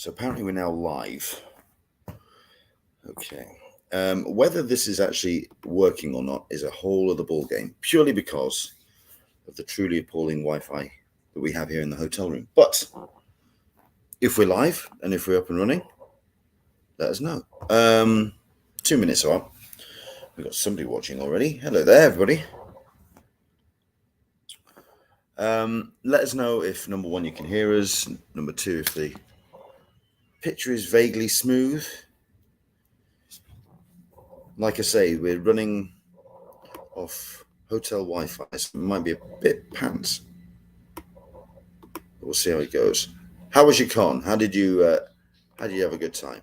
So apparently we're now live. Okay. Whether this is actually working or not is a whole other ball game, purely because of the truly appalling Wi-Fi that we have here in the hotel room. But if we're live and if we're up and running, let us know. 2 minutes are up. We've got somebody watching already. Hello there, everybody. Let us know if, number one, you can hear us. Number two, if the picture is vaguely smooth. Like I say, we're running off hotel Wi-Fi, so it might be a bit pants. We'll see how it goes. How was your con? How did you have a good time?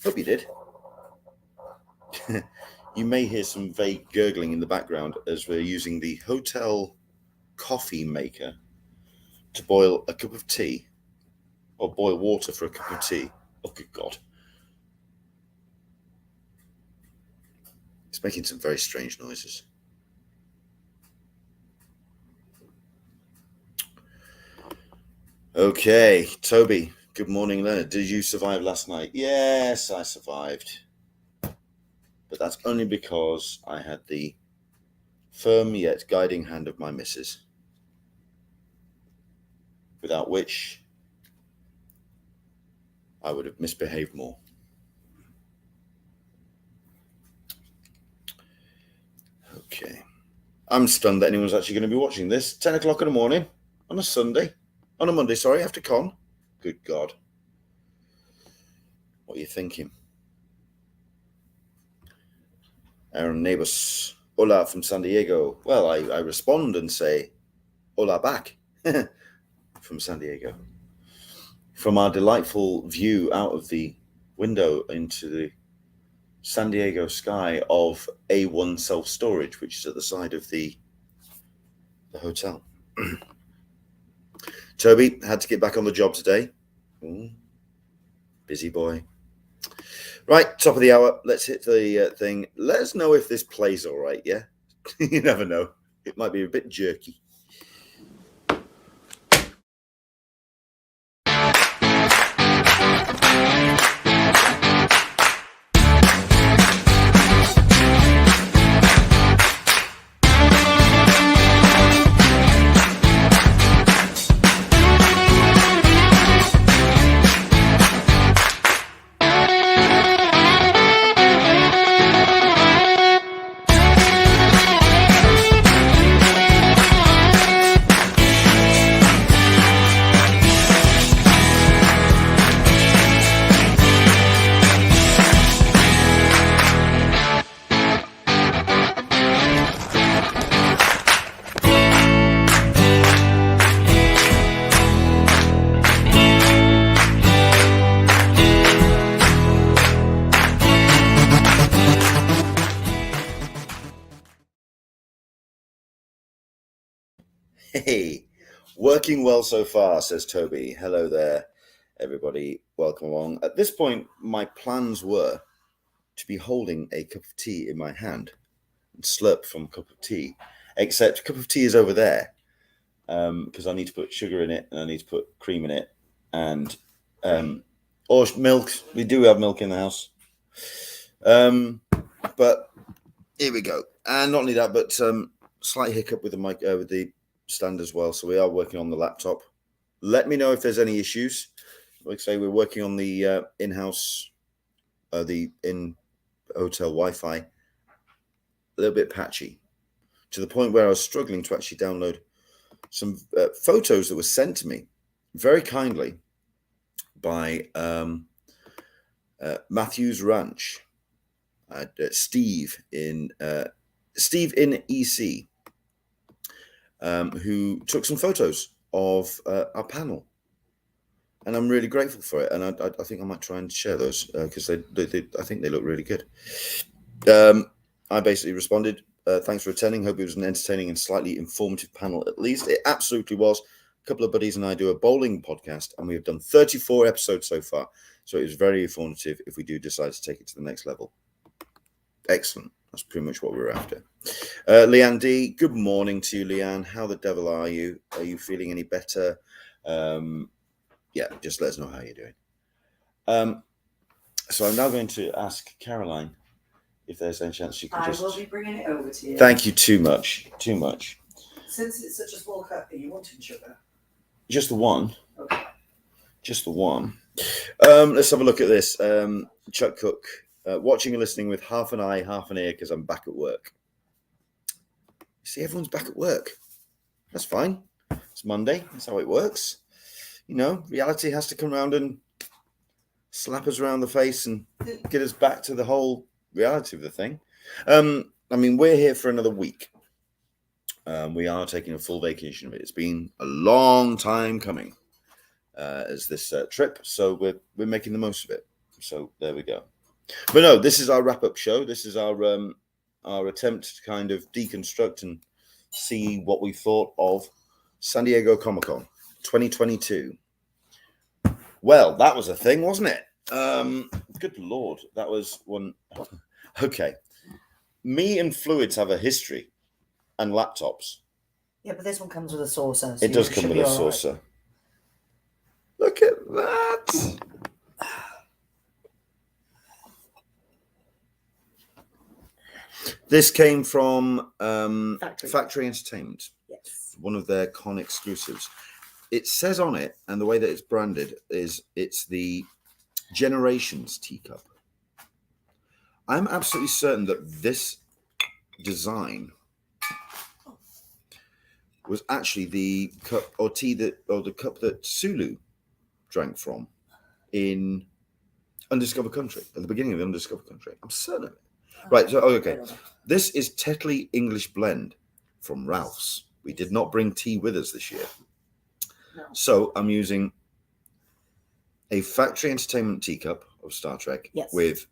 Hope you did. You may hear some vague gurgling in the background as we're using the hotel coffee maker to boil a cup of tea, or boil water for a cup of tea. Oh, good God. It's making some very strange noises. Okay, Toby, good morning, Leonard. Did you survive last night? Yes, I survived. But that's only because I had the firm yet guiding hand of my missus, without which I would have misbehaved more. Okay. I'm stunned that anyone's actually going to be watching this. 10 o'clock in the morning on a Monday, after con. Good God. What are you thinking? Aaron Neighbors, hola from San Diego. Well, I respond and say, hola back from San Diego. From our delightful view out of the window into the San Diego sky of A1 self-storage, which is at the side of the hotel. Toby had to get back on the job today. Busy boy. Right, top of the hour. Let's hit the thing. Let us know if this plays all right, yeah? You never know. It might be a bit jerky. Hey, working well so far, says Toby. Hello there, everybody. Welcome along. At this point, my plans were to be holding a cup of tea in my hand and slurp from a cup of tea, except a cup of tea is over there because I need to put sugar in it and I need to put cream in it and or milk. We do have milk in the house. But here we go. And not only that, but slight hiccup with the mic, with the stand as well. So we are working on the laptop. Let me know if there's any issues. Like I say, we're working on the in-house, the in-hotel Wi-Fi. A little bit patchy, to the point where I was struggling to actually download some photos that were sent to me very kindly by Matthews Ranch. Steve in EC, who took some photos of our panel, and I'm really grateful for it. And I think I might try and share those because I think they look really good. I basically responded, thanks for attending. Hope it was an entertaining and slightly informative panel. At least it absolutely was. A couple of buddies and I do a bowling podcast, and we have done 34 episodes so far. So it was very informative if we do decide to take it to the next level. Excellent. That's pretty much what we're after. Leanne D, good morning to you, Leanne. How the devil are you? Are you feeling any better? Yeah, just let us know how you're doing. So I'm now going to ask Caroline if there's any chance she can I just... will be bringing it over to you. Thank you too much. Too much. Since it's such a small cup, are you wanting sugar? Just the one. Okay. Just the one. Let's have a look at this. Chuck Cook, watching and listening with half an eye, half an ear, because I'm back at work. You see, everyone's back at work. That's fine. It's Monday. That's how it works. You know, reality has to come around and slap us around the face and get us back to the whole reality of the thing. I mean, we're here for another week. We are taking a full vacation of it. It's been a long time coming as this trip, so we're making the most of it. So there we go. But no, this is our wrap-up show. This is our attempt to kind of deconstruct and see what we thought of San Diego Comic-Con 2022. Well, that was a thing, wasn't it? Good Lord, that was one. Okay. Me and fluids have a history, and laptops. Yeah, but this one comes with a saucer. So it does come with a saucer. Right. Look at that. This came from Factory Entertainment. Yes. One of their con exclusives. It says on it, and the way that it's branded is it's the Generations teacup. I'm absolutely certain that this design was actually the cup or tea the cup that Sulu drank from in Undiscovered Country, at the beginning of the Undiscovered Country. I'm certain of it. Right, so okay. This is Tetley English Blend from Ralph's. We did not bring tea with us this year. No. So I'm using a Factory Entertainment teacup of Star Trek with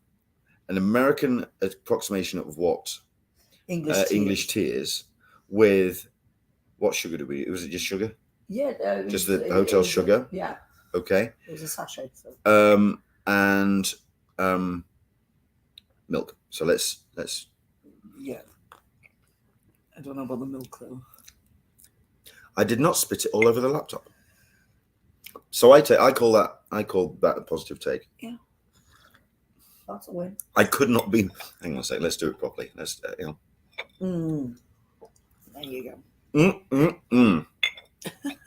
an American approximation of what English tea is, with what sugar do we use? Was it just sugar? Yeah. Just the hotel sugar? Yeah. Okay. It was a sachet. So. And milk. So let's. Yeah. I don't know about the milk though. I did not spit it all over the laptop. So I call that a positive take. Yeah. That's a win. I could not be. Hang on a second. Let's do it properly. Let's There you go.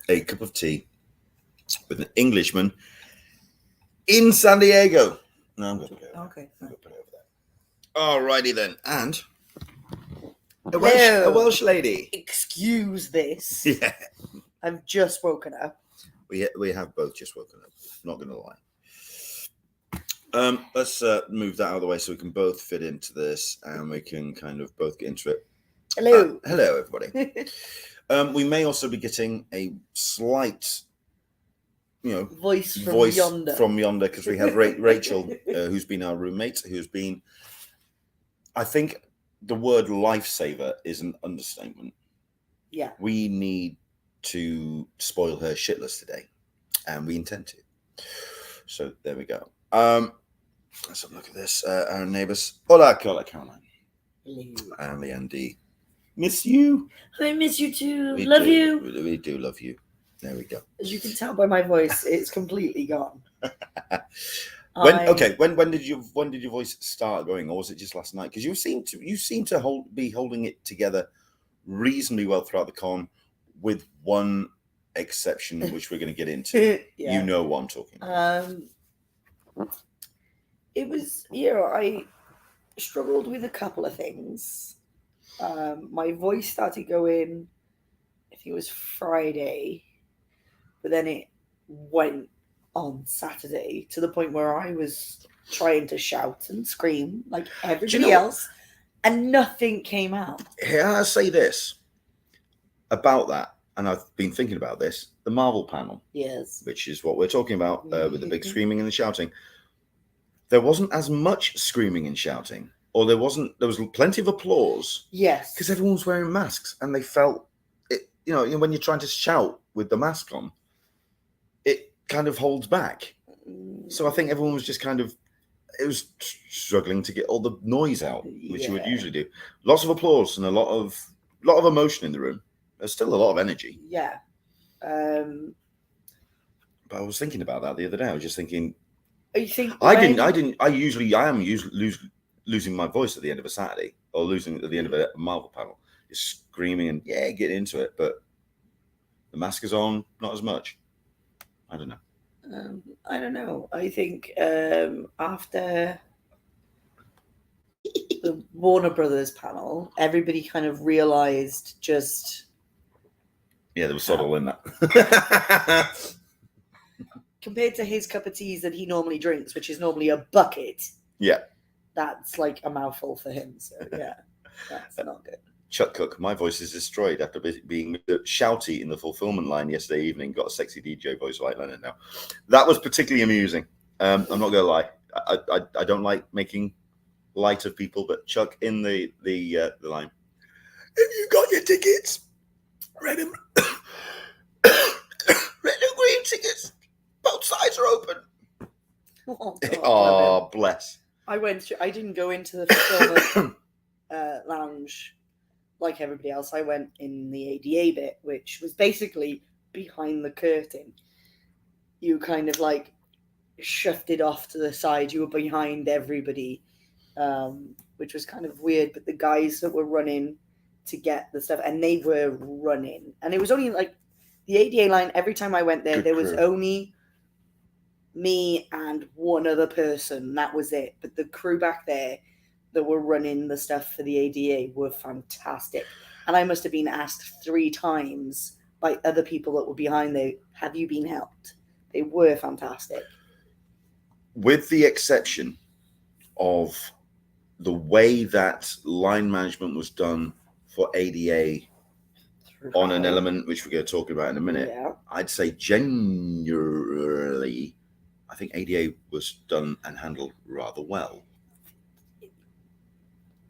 A cup of tea with an Englishman in San Diego. No, I'm going to put it over. Okay. I'm going to put it over there. Alrighty then. And a Welsh lady. Excuse this. Yeah. I've just woken up. We have both just woken up. Not going to lie. Let's move that out of the way so we can both fit into this and we can kind of both get into it. Hello. Hello, everybody. We may also be getting a slight, voice from yonder because we have Rachel, who's been our roommate, who's been, I think the word lifesaver is an understatement. Yeah. We need to spoil her shitless today, and we intend to. So there we go. Let's have a look at this. Our neighbours. Hola, Caroline. Hello. And the Andy. Miss you. I miss you too. Love you. We do love you. There we go. As you can tell by my voice, it's completely gone. When did your voice start going, or was it just last night? Because you seem to be holding it together reasonably well throughout the con, with one exception, which we're going to get into. Yeah. You know what I'm talking about. It was, I struggled with a couple of things. My voice started going, I think it was Friday, but then it went on Saturday to the point where I was trying to shout and scream like everybody else, and nothing came out. Here, I say this about that, and I've been thinking about this, the Marvel panel. Yes. Which is what we're talking about with the big screaming and the shouting. There wasn't as much screaming and shouting, or there was plenty of applause. Yes. Because everyone was wearing masks and they felt it, when you're trying to shout with the mask on, it kind of holds back. So I think everyone was just it was struggling to get all the noise out, which you would usually do. Lots of applause and a lot of emotion in the room. There's still a lot of energy. Yeah. But I was thinking about that the other day. I was just thinking, I think I didn't. I am usually losing my voice at the end of a Saturday or losing at the end of a Marvel panel. Just screaming and get into it. But the mask is on, not as much. I don't know. I don't know. I think after the Warner Brothers panel, everybody kind of realized just there was sod all in that. compared to his cup of teas that he normally drinks, which is normally a bucket. Yeah. That's like a mouthful for him. So yeah, that's not good. Chuck Cook, my voice is destroyed after being shouty in the fulfillment line yesterday evening. Got a sexy DJ voice like Leonard now. That was particularly amusing. I'm not gonna lie. I don't like making light of people, but Chuck in the line. Have you got your tickets? Red and green tickets. Both sides are open. Oh, God, oh bless. I didn't go into the fulfillment lounge like everybody else. I went in the ADA bit, which was basically behind the curtain. You kind of like shifted off to the side. You were behind everybody, which was kind of weird. But the guys that were running to get the stuff, and they were running, and it was only like the ADA line. Every time I went there, there was only me and one other person. That was it. But the crew back there that were running the stuff for the ADA were fantastic. And I must have been asked 3 times by other people that were behind there, have you been helped? They were fantastic. With the exception of the way that line management was done for ADA on an element, which we're going to talk about in a minute, I'd say generally, I think ADA was done and handled rather well.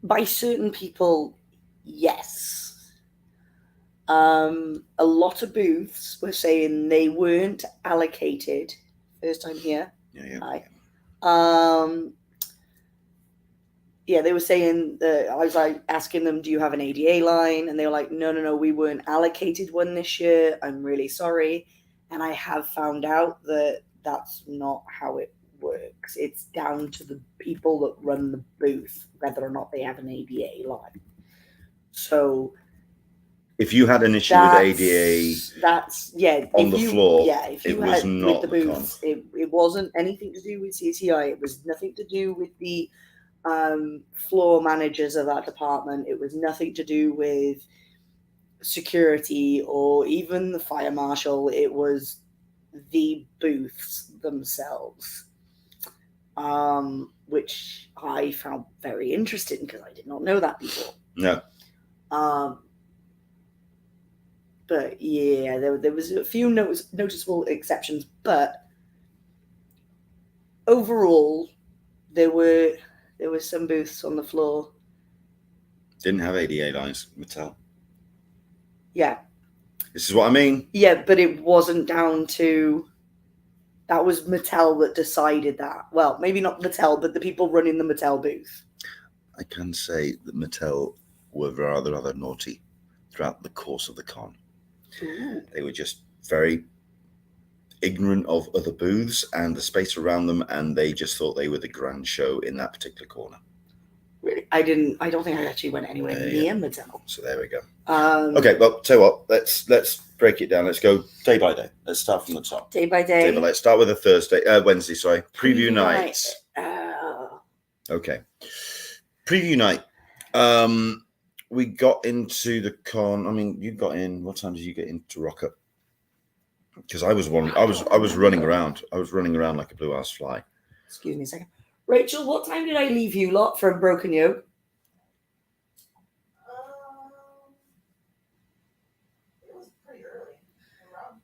By certain people, yes. A lot of booths were saying they weren't allocated. First time here. Yeah. They were saying that I was like asking them, do you have an ADA line? And they were like, no, we weren't allocated one this year. I'm really sorry. And I have found out that that's not how it works. It's down to the people that run the booth, whether or not they have an ADA line. So if you had an issue with ADA on the floor, if you it was not with the booths, it wasn't anything to do with CTI. It was nothing to do with the floor managers of that department. It was nothing to do with security or even the fire marshal. It was the booths themselves, which I found very interesting because I did not know that before. No. But yeah, there was a few noticeable exceptions, but overall, there were some booths on the floor. Didn't have ADA lines, Mattel. Yeah. This is what I mean. Yeah, but it wasn't down to... That was Mattel that decided that. Well, maybe not Mattel, but the people running the Mattel booth. I can say that Mattel were rather naughty throughout the course of the con. Ooh. They were just very ignorant of other booths and the space around them, and they just thought they were the grand show in that particular corner. Really? I don't think I actually went anywhere near Mattel. So there we go. Okay, well, tell you what, let's break it down. Let's go day by day. Let's start from the top. Day by day. Let's start with a Wednesday, sorry. Preview night. Okay. Preview night. We got into the con. I mean, you got in. What time did you get into Rock Up? Because I was running around. I was running around like a blue-ass fly. Excuse me a second. Rachel, what time did I leave you lot from Broken Yoke? It was pretty early. Around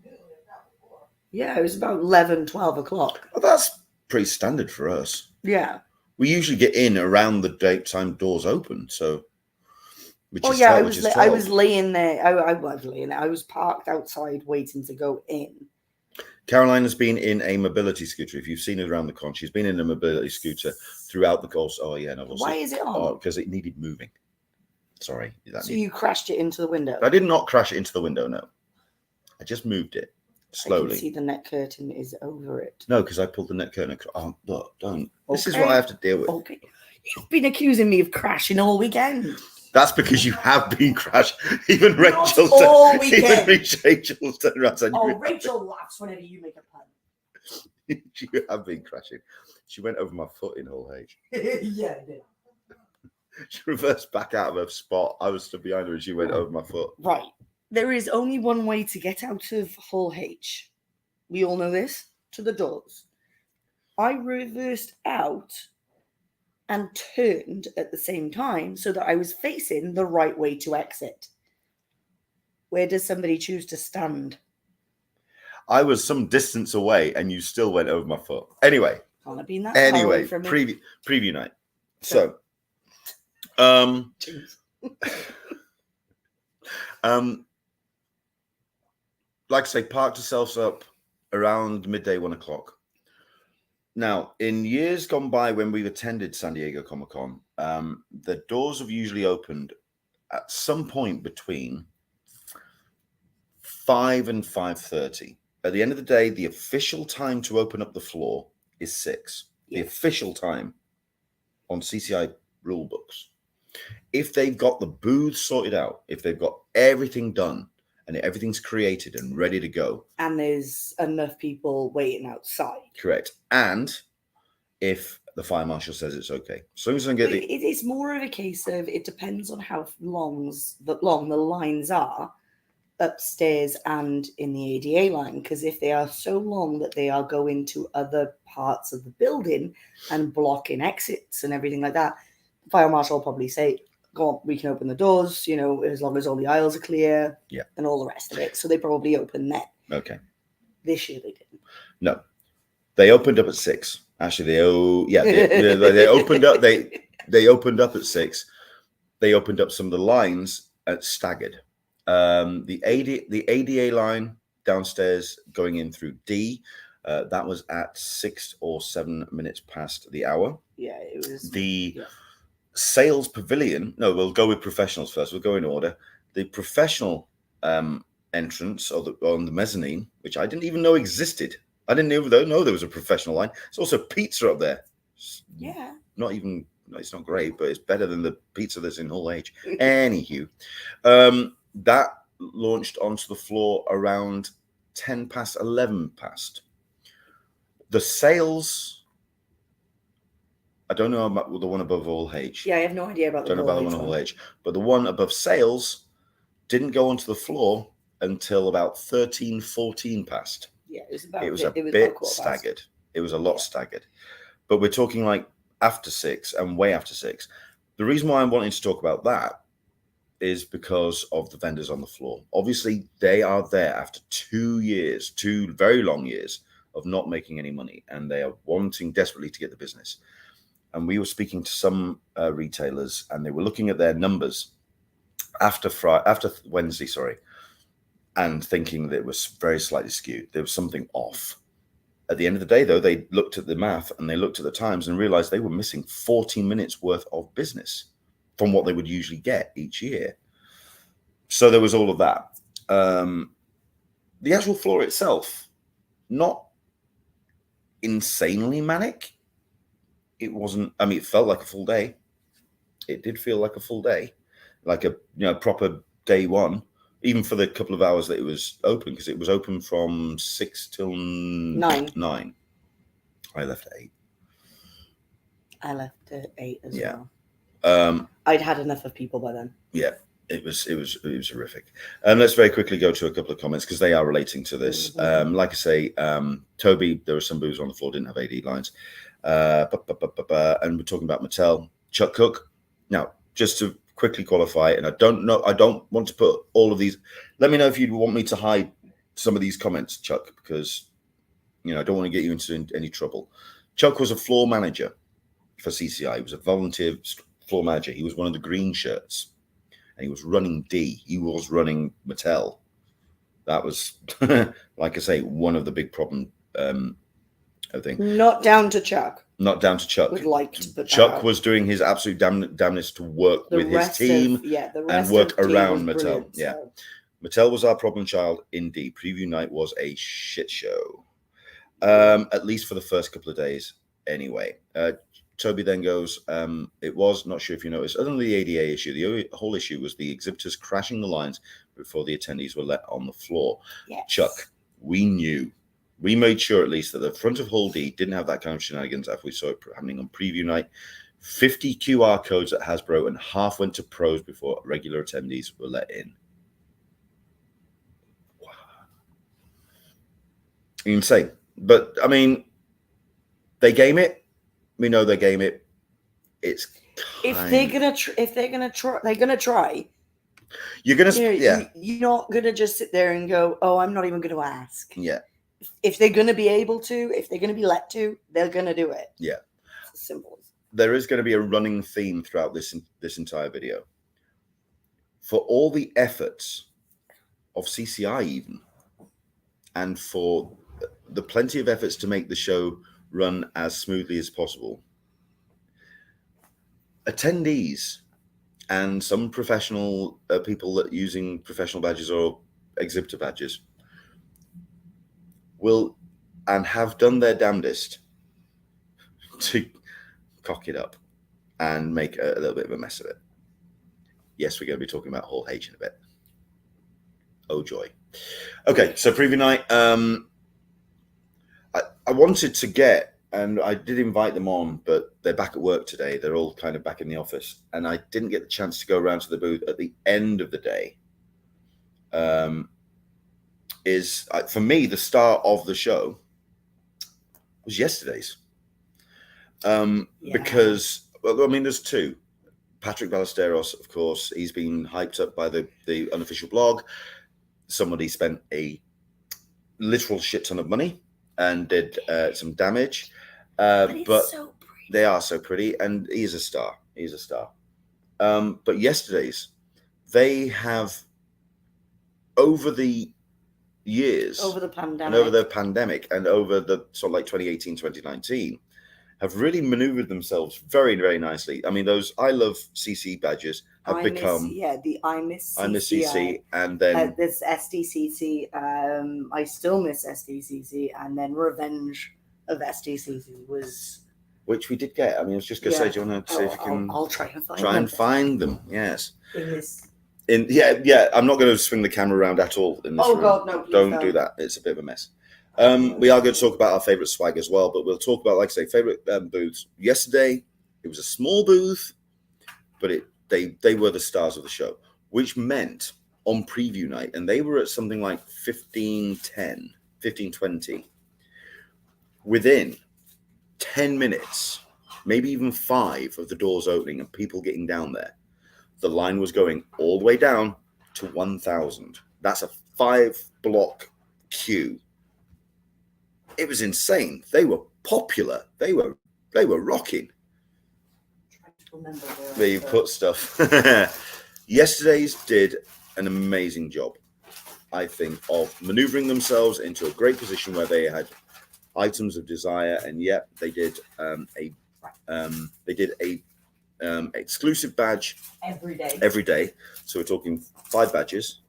noon, if not before. Yeah, it was about 11, 12 o'clock. Well, that's pretty standard for us. Yeah. We usually get in around the daytime doors open, so... I was laying there. I was laying there. I was parked outside waiting to go in. Caroline has been in a mobility scooter. If you've seen her around the con, she's been in a mobility scooter throughout the course. Oh, yeah. No, why is it on? Because it needed moving. Sorry. You crashed it into the window? I did not crash it into the window, no. I just moved it I slowly. can see the net curtain is over it. No, because I pulled the net curtain. Oh, look, don't. This is Okay. what I have to deal with. Okay. You've been accusing me of crashing all weekend. That's because you have been crashed. Even Not Rachel. all weekend. Even Rachel's turned around and Oh, Rachel laughs whenever you make a pun. you have been crashing. She went over my foot in Hull H. Yeah, I did. She reversed back out of her spot. I was stood behind her and she went over my foot. Right. There is only one way to get out of Hull H. We all know this. To the doors. I reversed out and turned at the same time so that I was facing the right way to exit. Where does somebody choose to stand? I was some distance away and you still went over my foot. Anyway. Can't have been that far away from me. Preview night. So like I say, parked ourselves up around midday, 1 o'clock. Now, in years gone by when we've attended San Diego Comic-Con, the doors have usually opened at some point between 5 and 5:30. At the end of the day, the official time to open up the floor is 6. The official time on CCI rule books. If they've got the booths sorted out, if they've got everything done and everything's created and ready to go. And there's enough people waiting outside. Correct. And if the fire marshal says it's okay. As long as I get the... It is more of a case of it depends on how long the lines are upstairs and in the ADA line. Because if they are so long that they are going to other parts of the building and blocking exits and everything like that, the fire marshal will probably say, go on, we can open the doors, as long as all the aisles are clear, and all the rest of it. So they probably open then. Okay. This year they didn't. No, they opened up at 6. Actually, they opened up. They opened up at 6. They opened up some of the lines at staggered. The ADA line downstairs going in through D. That was at 6 or 7 minutes past the hour. Yeah, it was the. Sales pavilion. No, we'll go with professionals first. We'll go in order. The professional entrance on the mezzanine, which I didn't even know existed. I didn't even know there was a professional line. It's also pizza up there. Yeah. It's not great, but it's better than the pizza that's in Hull H. Anywho, that launched onto the floor around 10 past, 11 past. The sales. I don't know about the one above Hull H. Yeah, I have no idea about the Don't know about the one Hull H. But the one above sales didn't go onto the floor until about 13, 14 past. Yeah, it was a bit staggered. It was a lot staggered. But we're talking like after 6 and way after 6. The reason why I'm wanting to talk about that is because of the vendors on the floor. Obviously, they are there after 2 years, 2 very long years of not making any money, and they are wanting desperately to get the business. And we were speaking to some retailers, and they were looking at their numbers after Wednesday, and thinking that it was very slightly skewed. There was something off. At the end of the day, though, they looked at the math and they looked at the times and realized they were missing 14 minutes worth of business from what they would usually get each year. So there was all of that. The actual floor itself, not insanely manic. It wasn't, it felt like a full day. It did feel like a full day, like a proper day one, even for the couple of hours that it was open, because it was open from 6 till 9. I left at 8. I left at 8 as well. I'd had enough of people by then. Yeah, it was horrific. Let's very quickly go to a couple of comments because they are relating to this. Like I say, Toby, there were some booths on the floor, didn't have AD lines. And we're talking about Mattel. Chuck Cook. Now, just to quickly qualify, and I don't want to put all of these. Let me know if you want me to hide some of these comments, Chuck, because I don't want to get you into any trouble. Chuck was a floor manager for CCI. He was a volunteer floor manager. He was one of the green shirts, and he was running D. He was running Mattel. That was, like I say, one of the big problem. I think. Not down to Chuck. Not down to Chuck. Would like to put Chuck was doing his absolute damnness to work with his team and work around Mattel. Yeah. Mattel was our problem child. Indeed, preview night was a shit show. At least for the first couple of days, anyway. Toby then goes, it was, not sure if you noticed, other than the ADA issue, the whole issue was the exhibitors crashing the lines before the attendees were let on the floor. Yes. Chuck, we knew. We made sure at least that the front of Hall D didn't have that kind of shenanigans after we saw it happening on preview night. 50 QR codes at Hasbro and half went to pros before regular attendees were let in. Wow. Insane. But, I mean, they game it. We know they game it. It's if they're gonna try, they're gonna try. You're gonna, yeah. You're not gonna just sit there and go, "Oh, I'm not even gonna ask." Yeah. If they're gonna be able to, if they're gonna be let to, they're gonna do it. Yeah. It's as simple. There is going to be a running theme throughout this entire video. For all the efforts of CCI, even, and for the plenty of efforts to make the show run as smoothly as possible, attendees and some professional people that using professional badges or exhibitor badges will and have done their damnedest to cock it up and make a little bit of a mess of it. Yes, we're going to be talking about Hall H in a bit. Oh joy. Okay, so preview night. I wanted to get, and I did invite them on, but they're back at work today. They're all kind of back in the office, and I didn't get the chance to go around to the booth at the end of the day. For me, the star of the show was yesterday's. Because, well, I mean, there's two. Patrick Ballesteros, of course, he's been hyped up by the unofficial blog. Somebody spent a literal shit ton of money and did some damage. But so pretty. They are so pretty, and he's a star. He's a star. But yesterday's, they have, over the years, over the pandemic, and over the pandemic, and over the sort of like 2018, 2019, have really maneuvered themselves very, very nicely. I mean, those I Love CC badges have become... the I Miss CC, and then... this SDCC, I still miss SDCC, and then Revenge of SDCC was... Which we did get. I mean, I was just going to say, do you want to see if you can... I'll try and find them, yes. In this... Yeah, I'm not going to swing the camera around at all in this room. God, no, please don't do that. It's a bit of a mess. We are going to talk about our favorite swag as well, but we'll talk about, like I say, favorite booths. Yesterday, it was a small booth, but they were the stars of the show, which meant on preview night, and they were at something like 15:10, 15:20. Within 10 minutes, maybe even 5 of the doors opening and people getting down there, the line was going all the way down to 1,000. That's a 5-block queue. It was insane. They were popular. They were rocking. Where you put stuff. Yesterday's did an amazing job, I think, of maneuvering themselves into a great position where they had items of desire, and yet they did a exclusive badge every day. So we're talking 5 badges: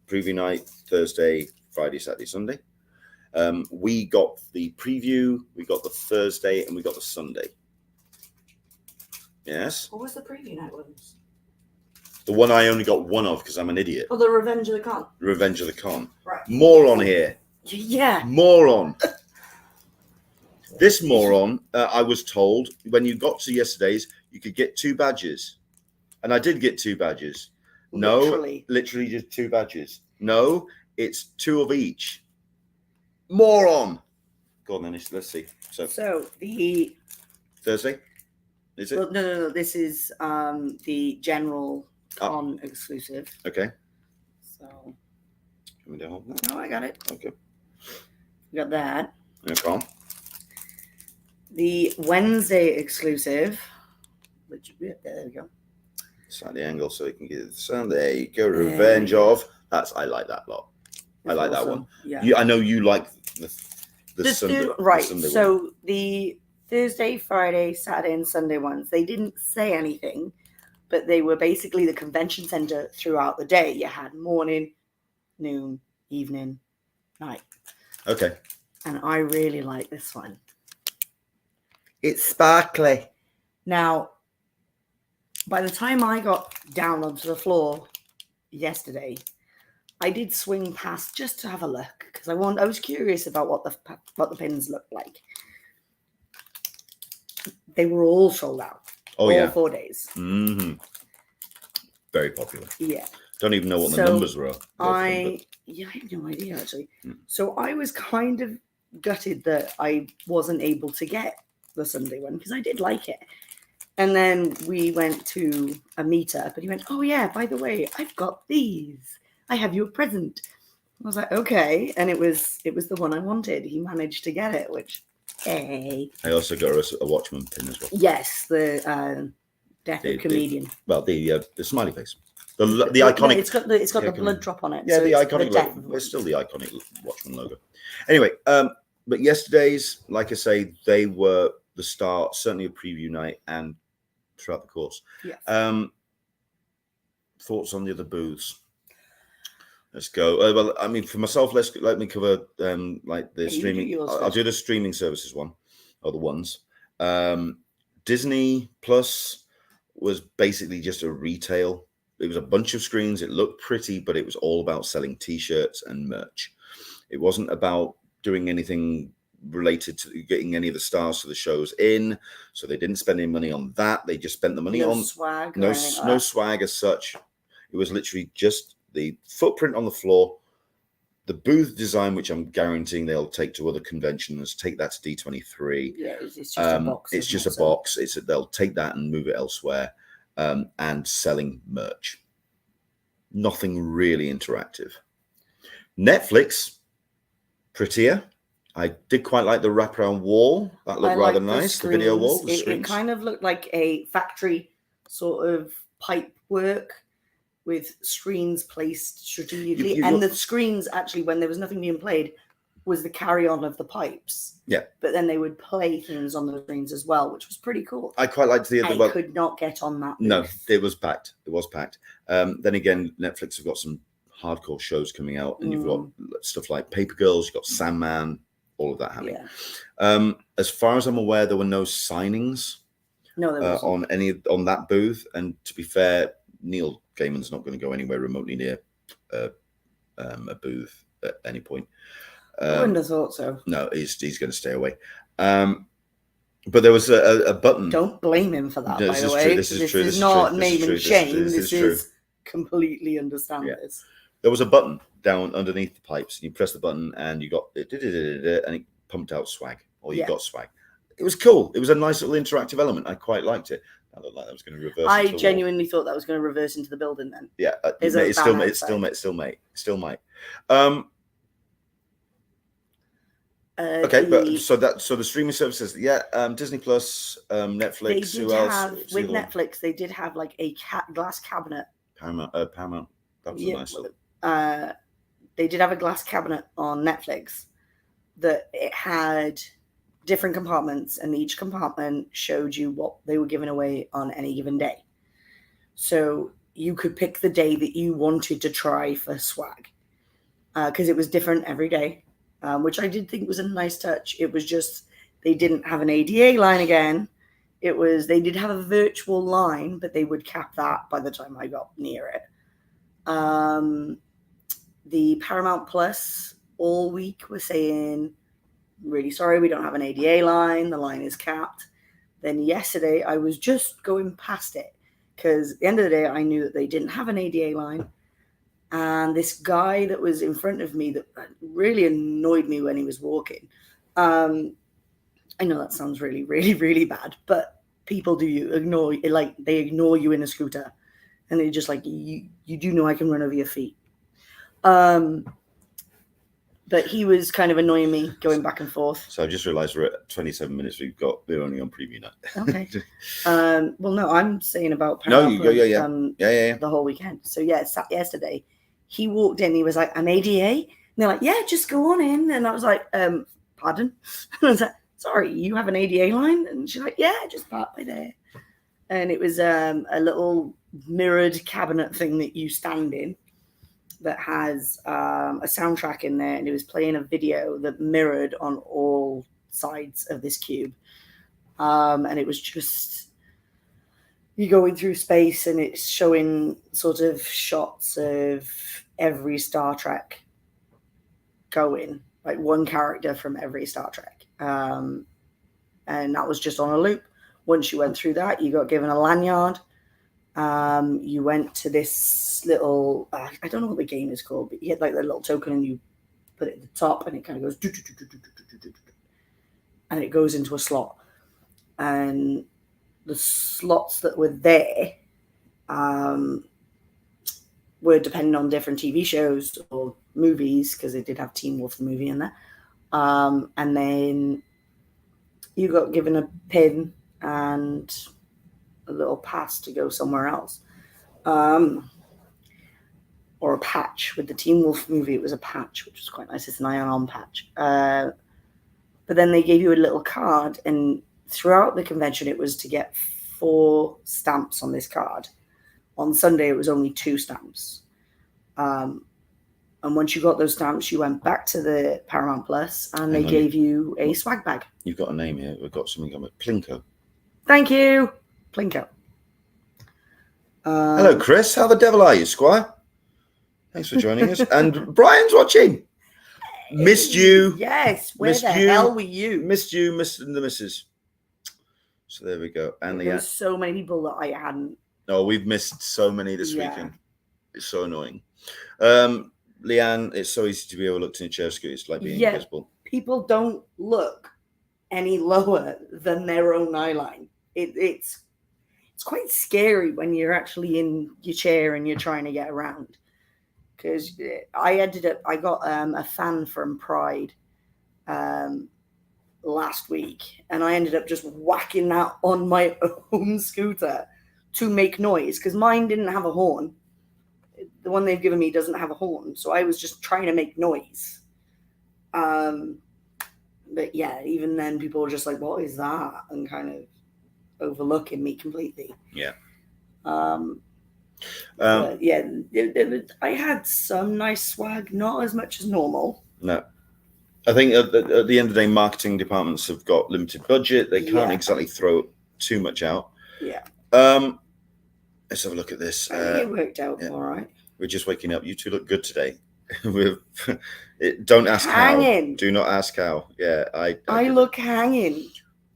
preview night, Thursday, Friday, Saturday, Sunday. We got the preview, we got the Thursday, and we got the Sunday. Yes. What was the preview night ones? The one I only got one of because I'm an idiot. Oh, the Revenge of the Con. Revenge of the Con. Right. Moron here. Yeah. Moron. This moron, I was told, when you got to yesterday's, you could get 2 badges. And I did get 2 badges. No, literally just 2 badges. No, it's 2 of each. Moron. Go on then, let's see. So the Thursday? Is it? Well, no. This is the general con exclusive. Okay. So. Can we do hold that? No, I got it. Okay. We got that. Okay. The Wednesday exclusive. Which there we go. Slightly angle so you can get the sun. There you go. Revenge of. I like that lot. I like that one. Yeah. I know you like the Sunday. Right. The Sunday so one. The Thursday, Friday, Saturday, and Sunday ones, they didn't say anything, but they were basically the convention center throughout the day. You had morning, noon, evening, night. Okay. And I really like this one. It's sparkly. Now, by the time I got down onto the floor yesterday, I did swing past just to have a look because I was curious about what the pins looked like. They were all sold out. Oh, all yeah. 4 days. Mm-hmm. Very popular. Yeah. Don't even know what the So numbers were. I have no idea actually. Hmm. So I was kind of gutted that I wasn't able to get the Sunday one because I did like it. And then we went to a meetup and he went, "Oh yeah, by the way, I've got these. I have you a present." I was like, "Okay." And it was the one I wanted. He managed to get it, which, hey. I also got a Watchman pin as well. Yes, the Death of Comedian. The smiley face. The No, iconic. it's got the blood drop on it. Yeah, so the it's iconic the logo. It's still the iconic Watchman logo. Anyway, but yesterday's, like I say, they were the start, certainly a preview night and throughout the course. Yes. Thoughts on the other booths? Let's go. Well, I mean, for myself, let me cover like the streaming. I'll do the streaming services one, or the ones. Disney Plus was basically just a retail. It was a bunch of screens. It looked pretty, but it was all about selling T-shirts and merch. It wasn't about doing anything related to getting any of the stars for the shows in. So they didn't spend any money on that. They just spent the money on swag. No swag as such. It was literally just the footprint on the floor, the booth design, which I'm guaranteeing they'll take to other conventions, take that to D23. Yeah, it's just a box. It's just a box. They'll take that and move it elsewhere, and selling merch. Nothing really interactive. Netflix, prettier. I did quite like the wraparound wall. That looked rather nice. The video wall. It kind of looked like a factory sort of pipe work with screens placed strategically. The screens, actually, when there was nothing being played, was the carry-on of the pipes. Yeah. But then they would play things on the screens as well, which was pretty cool. I quite liked the other one. I could not get on that booth. No, it was packed. It was packed. Then again, Netflix have got some hardcore shows coming out, and you've got stuff like Paper Girls, you've got Sandman, all of that happening. Yeah. As far as I'm aware, there were no signings on that booth. And to be fair, Neil Gaiman's not going to go anywhere remotely near a booth at any point. I wouldn't have thought so. No, he's going to stay away. But there was a button. Don't blame him for that, by the way. This is true. This is not name and shame. This is completely understand this. There was a button down underneath the pipes, and you press the button, and you got it, and it pumped out swag, or you got swag. It was cool. It was a nice little interactive element. I quite liked it. I looked like that was going to reverse. I genuinely thought that was going to reverse into the building. Then, yeah, it still might. Okay, but so the streaming services, Disney Plus, Netflix. Who else? With Netflix, they did have like a glass cabinet. Paramount. That was a nice little. They did have a glass cabinet on Netflix that it had different compartments, and each compartment showed you what they were giving away on any given day. So you could pick the day that you wanted to try for swag, because it was different every day. Which I did think was a nice touch. It was just they didn't have an ADA line again. They did have a virtual line, but they would cap that by the time I got near it. The Paramount Plus all week were saying, "Really sorry, we don't have an ADA line. The line is capped." Then yesterday I was just going past it because at the end of the day I knew that they didn't have an ADA line. And this guy that was in front of me that really annoyed me when he was walking. I know that sounds really, really, really bad, but people they ignore you in a scooter, and they're just like, you do know I can run over your feet. But he was kind of annoying me, going back and forth. So I just realised we're at 27 minutes. We're only on preview night. Okay. Well, no, I'm saying about Paramount the whole weekend. So yesterday. He walked in, he was like, "I'm ADA?" And they're like, "Yeah, just go on in." And I was like, "Pardon?" And I was like, "Sorry, you have an ADA line?" And she's like, "Yeah, just park by there." And it was a little mirrored cabinet thing that you stand in that has a soundtrack in there, and it was playing a video that mirrored on all sides of this cube. And it was just you going through space, and it's showing sort of shots of every Star Trek going, like one character from every Star Trek. And that was just on a loop. Once you went through that, you got given a lanyard. You went to this little, I don't know what the game is called, but you had like the little token and you put it at the top and it kind of goes, and it goes into a slot. And the slots that were there were depending on different TV shows or movies, because they did have Teen Wolf the movie in there. And then you got given a pin and a little pass to go somewhere else. Or a patch. With the Teen Wolf movie, it was a patch, which was quite nice. It's an iron-on patch. But then they gave you a little card, and throughout the convention, it was to get 4 stamps on this card. On Sunday, it was only 2 stamps. And once you got those stamps, you went back to the Paramount Plus, and they gave you a swag bag. You've got a name here. We've got something on it. Plinko. Thank you, Plinko. Hello, Chris. How the devil are you, Squire? Thanks for joining us. And Brian's watching. Missed you. Yes. Where the hell were you? Missed you, Mr. and the Missus. So there we go. And there were so many people that I hadn't. Oh, we've missed so many this weekend. It's so annoying. Leanne, it's so easy to be overlooked in a chair scoot. It's like being invisible. People don't look any lower than their own eye line. It's quite scary when you're actually in your chair and you're trying to get around. Because I got a fan from Pride last week, and I ended up just whacking that on my own scooter to make noise, because mine didn't have a horn. The one they've given me doesn't have a horn, so I was just trying to make noise. But yeah, even then people were just like, what is that? And kind of overlooking me completely. Yeah. Yeah, I had some nice swag, not as much as normal. No. I think at the end of the day, marketing departments have got limited budget. They can't exactly throw too much out. Yeah. Let's have a look at this. I think it worked out all right. We're just waking up. You two look good today. Don't ask hanging. How. Do not ask how. Yeah, I look hanging.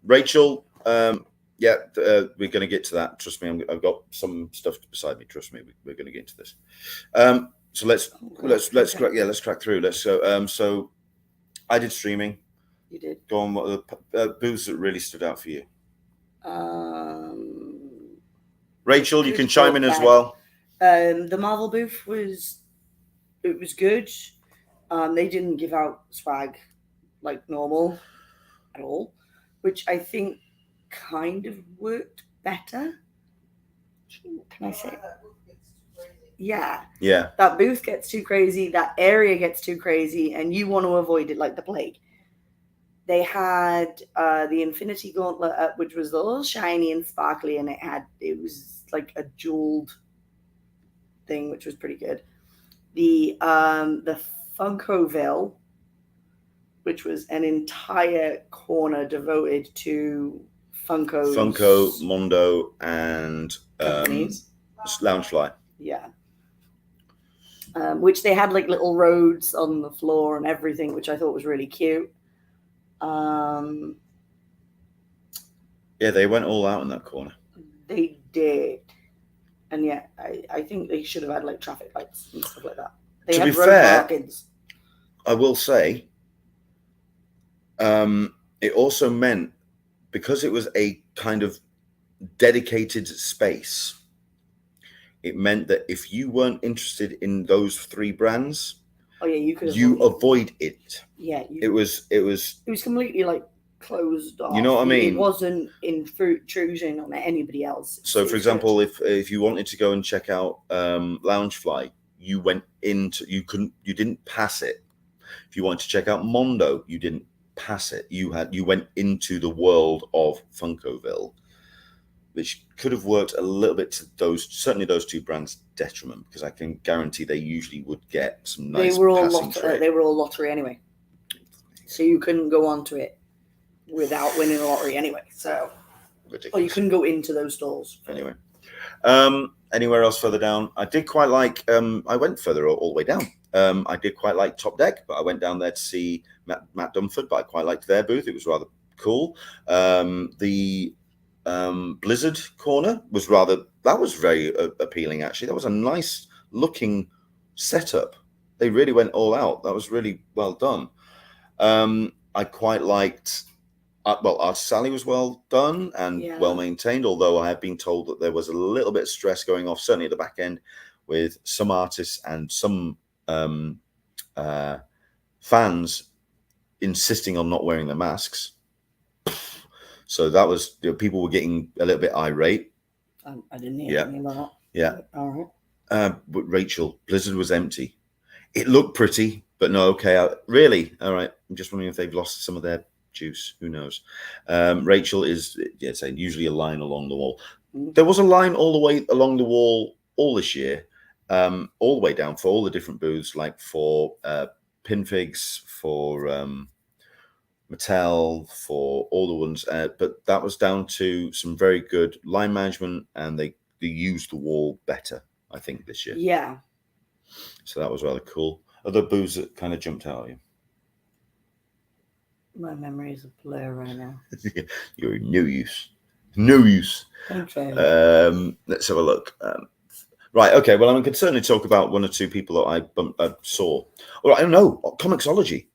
Rachel, we're going to get to that. Trust me, I've got some stuff beside me. Trust me, we're going to get into this. So let's crack through. Let's go. So I did streaming. You did. Go on. What are the booths that really stood out for you? Rachel, you can chime in as well. The Marvel booth was good. They didn't give out swag like normal at all, which I think kind of worked better. Can I say? Yeah. That booth gets too crazy. That area gets too crazy, and you want to avoid it like the plague. They had the Infinity Gauntlet up, which was all shiny and sparkly, and it was like a jeweled thing, which was pretty good. The Funkoville, which was an entire corner devoted to Funko, Mondo, and Loungefly. Yeah. Which they had like little roads on the floor and everything, which I thought was really cute. Yeah, they went all out in that corner. They did. And yeah, I think they should have had like traffic lights and stuff like that. To be fair, I will say, it also meant, because it was a kind of dedicated space, it meant that if you weren't interested in those 3 brands, you avoid it. Yeah, it was completely like closed off. You know what I mean? It wasn't intrusion on anybody else. So, for example, if you wanted to go and check out Loungefly, you went into, you didn't pass it. If you wanted to check out Mondo, you didn't pass it. You went into the world of Funkoville. which could have worked a little bit to certainly those two brands' detriment, because I can guarantee they usually would get some nice They were all passing trade. they were all lottery anyway, so you couldn't go onto it without winning a lottery anyway. So, Ridiculous. or you couldn't go into those stores Anyway, anywhere else further down? I did quite like. I went further all the way down. I did quite like Top Deck, but I went down there to see Matt Dunford. But I quite liked their booth. It was rather cool. The Blizzard corner was very appealing. Actually, that was a nice looking setup. They really went all out. That was really well done. I quite liked. Art Sally was well done and well maintained, although I have been told that there was a little bit of stress going off, certainly at the back end, with some artists and some fans insisting on not wearing their masks. So that was, people were getting a little bit irate. I didn't hear anything about that. Yeah. All right. But Rachel, Blizzard was empty. It looked pretty, but no, okay. Really? All right. I'm just wondering if they've lost some of their juice. Who knows? Rachel is saying usually a line along the wall. There was a line all the way along the wall all this year, all the way down for all the different booths, like for Pinfigs, for Mattel, for all the ones. But that was down to some very good line management, and they used the wall better, I think, this year. Yeah. So that was rather cool. Other booths that kind of jumped out at you? My memory is a blur right now. You're no use. No use. Okay. Let's have a look. Right, okay. Well, I can certainly talk about one or two people that I saw. All right, I don't know. Comixology.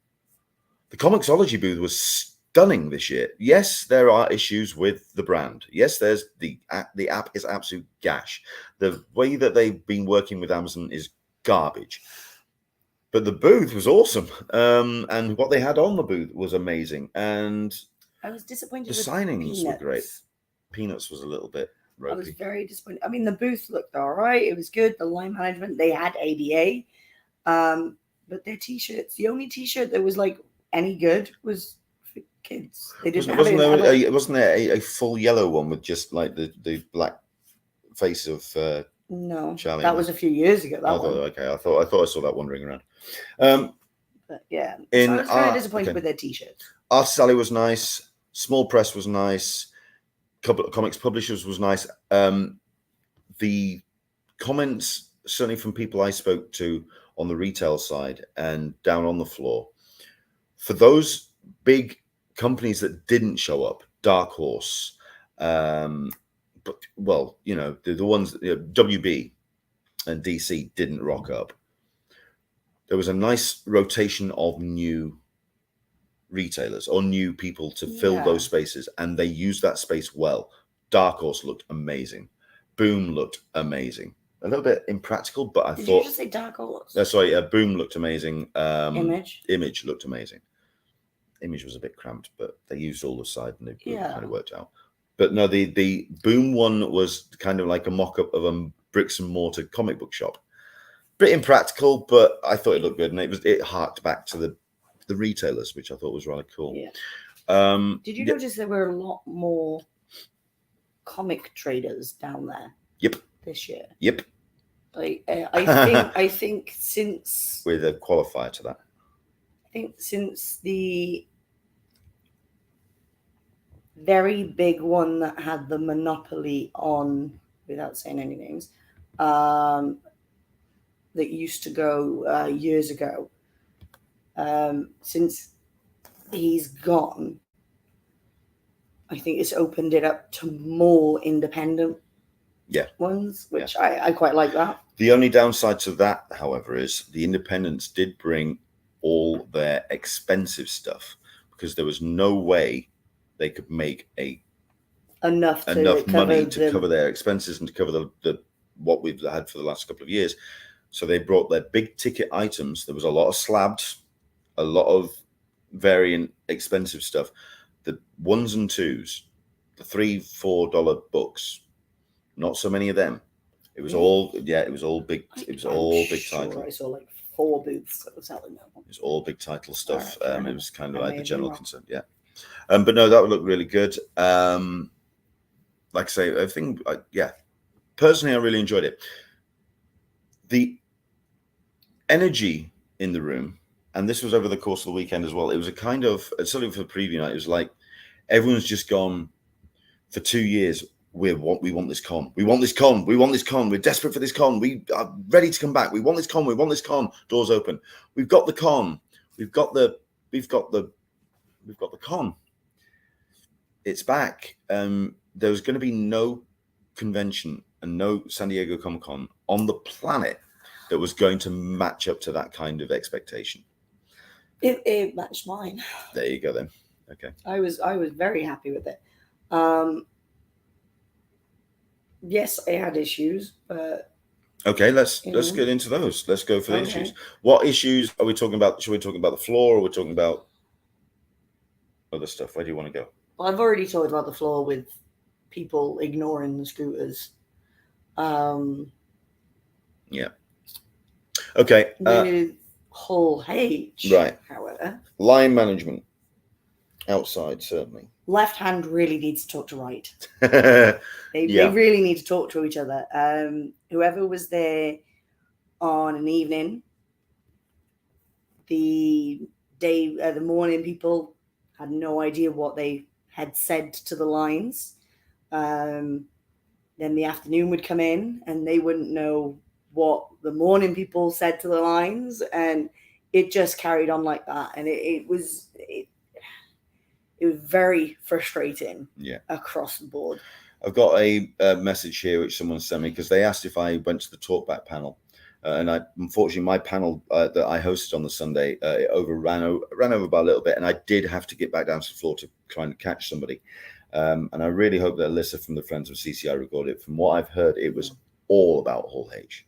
The Comixology booth was stunning this year. Yes, there are issues with the brand. Yes, there's the app is absolute gash. The way that they've been working with Amazon is garbage. But the booth was awesome, and what they had on the booth was amazing. And I was disappointed. The with signings Peanuts. were great. Peanuts was a little bit ropey. I was very disappointed. I mean, the booth looked all right. It was good. The line management, they had ADA, but their T-shirts, the only T-shirt that was like any good was for kids. They didn't wasn't have there a full yellow one with just like the black face of no, Charlie? That was a few years ago. I thought I saw that wandering around. But yeah, so I was very disappointed with their T-shirts. Art Sally was nice. Small Press was nice. Couple of Comics Publishers was nice. The comments, certainly from people I spoke to on the retail side and down on the floor, for those big companies that didn't show up, Dark Horse, but the ones WB and DC didn't rock up. There was a nice rotation of new retailers or new people to fill those spaces, and they used that space well. Dark Horse looked amazing. Boom looked amazing. A little bit impractical, but I thought. Did you just say Dark Horse? Sorry, Boom looked amazing. Image looked amazing. Image was a bit cramped, but they used all the side and they kind of worked out. But no, the Boom one was kind of like a mock-up of a bricks and mortar comic book shop. Bit impractical, but I thought it looked good, and it harked back to the retailers, which I thought was rather cool. Yeah. Did you notice there were a lot more comic traders down there? Yep. This year. Yep. Like I think since with a qualifier to that. I think since the very big one that had the monopoly on, without saying any names, that used to go years ago. Since he's gone, I think it's opened it up to more independent ones, which I quite like that. The only downside to that, however, is the independents did bring all their expensive stuff, because there was no way they could make enough money to cover their expenses and to cover the what we've had for the last couple of years. So they brought their big ticket items. There was a lot of slabs, a lot of variant expensive stuff. The ones and twos, the $3-4 books, not so many of them. It was all it was all big. It was all big title. I saw like 4 booths that were selling that one. It was all big title stuff. Right, it was kind of like the general concern. Yeah. But no, that would look really good. like I say, I think, personally, I really enjoyed it. The energy in the room, and this was over the course of the weekend as well. It was a kind of, certainly for the preview night, it was like everyone's just gone for 2 years. We want this con. We want this con. We want this con. We're desperate for this con. We are ready to come back. We want this con. We want this con. Doors open. We've got the con. We've got the con. It's back. There's going to be no convention and no San Diego Comic-Con on the planet that was going to match up to that kind of expectation. It matched mine. There you go then. Okay. I was very happy with it. Yes, I had issues, but okay, let's get into those. Let's go for the Okay. issues. What issues are we talking about? Should we talk about the floor, or are we talking about other stuff? Where do you want to go? well, I've already talked about the floor with people ignoring the scooters. Yeah. Okay. With Hull H, Right. however, Line management outside, certainly. left hand really needs to talk to right. Yeah. They really need to talk to each other. Whoever was there on an evening, the morning people had no idea what they had said to the lines. Then the afternoon would come in and they wouldn't know what the morning people said to the lines, and it just carried on like that. And it was very frustrating. Yeah. Across the board. I've got a message here which someone sent me because they asked if I went to the talkback panel, and unfortunately my panel that I hosted on the Sunday it ran over by a little bit, and I did have to get back down to the floor to try and catch somebody. And I really hope that Alyssa from the Friends of CCI recorded it. From what I've heard, it was all about Hall H.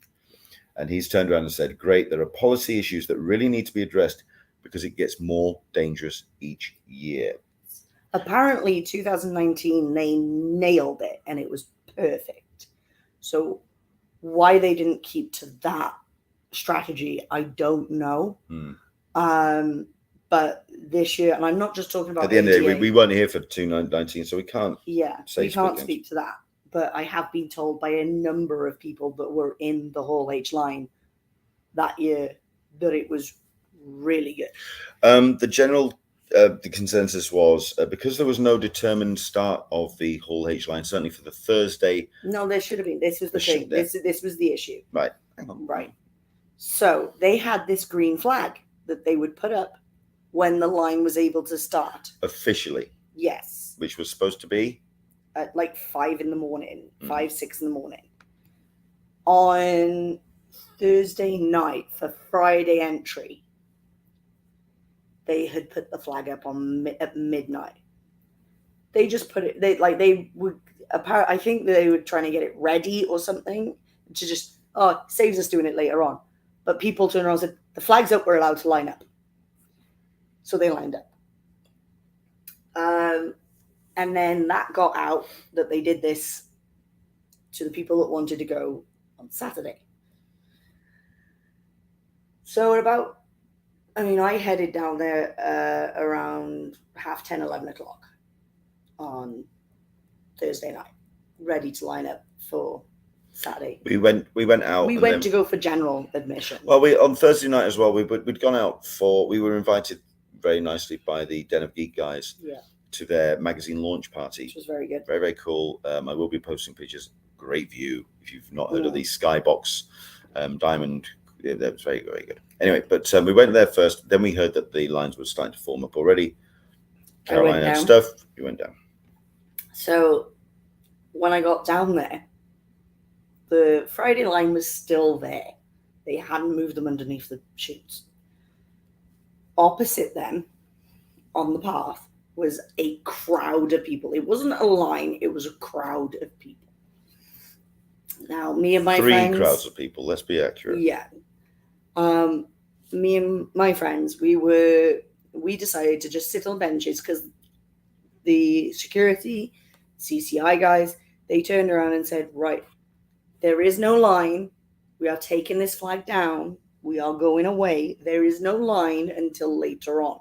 And he's turned around and said, great, there are policy issues that really need to be addressed because it gets more dangerous each year. Apparently 2019 they nailed it and it was perfect. So why they didn't keep to that strategy, I don't know. But this year, and I'm not just talking about at the end of the day, we weren't here for 2019, so we can't. Yeah, we can't speak to that. But I have been told by a number of people that were in the Hall H line that year that it was really good. The general the consensus was because there was no determined start of the Hall H line, certainly for the Thursday. No, there should have been. This was the thing. This was the issue. Right. Right. So they had this green flag that they would put up when the line was able to start. Officially. Yes. Which was supposed to be? At like 5 in the morning, 5, 6 in the morning. On Thursday night for Friday entry, they had put the flag up at midnight. They just put it. I think they were trying to get it ready or something to just saves us doing it later on. But people turned around and said the flag's up. We're allowed to line up. So they lined up. And then that got out that they did this to the people that wanted to go on Saturday. So I headed down there around 10:30, 11 o'clock on Thursday night, ready to line up for Saturday. We went out. We went to go for general admission. Well, on Thursday night as well, we'd gone out we were invited very nicely by the Den of Geek guys to their magazine launch party. Which was very good. Very, very cool. I will be posting pictures. Great view. If you've not heard of the Skybox Diamond, that was very, very good. Anyway, but we went there first. Then we heard that the lines were starting to form up already. Caroline had stuff. We went down. So when I got down there, the Friday line was still there. They hadn't moved them underneath the chutes. Opposite them, on the path, was a crowd of people. It wasn't a line, it was a crowd of people. Now, me and my friends... 3 crowds of people, let's be accurate. Yeah. Me and my friends, we decided to just sit on benches because the security, CCI guys, they turned around and said, right, there is no line. We are taking this flag down. We are going away. There is no line until later on.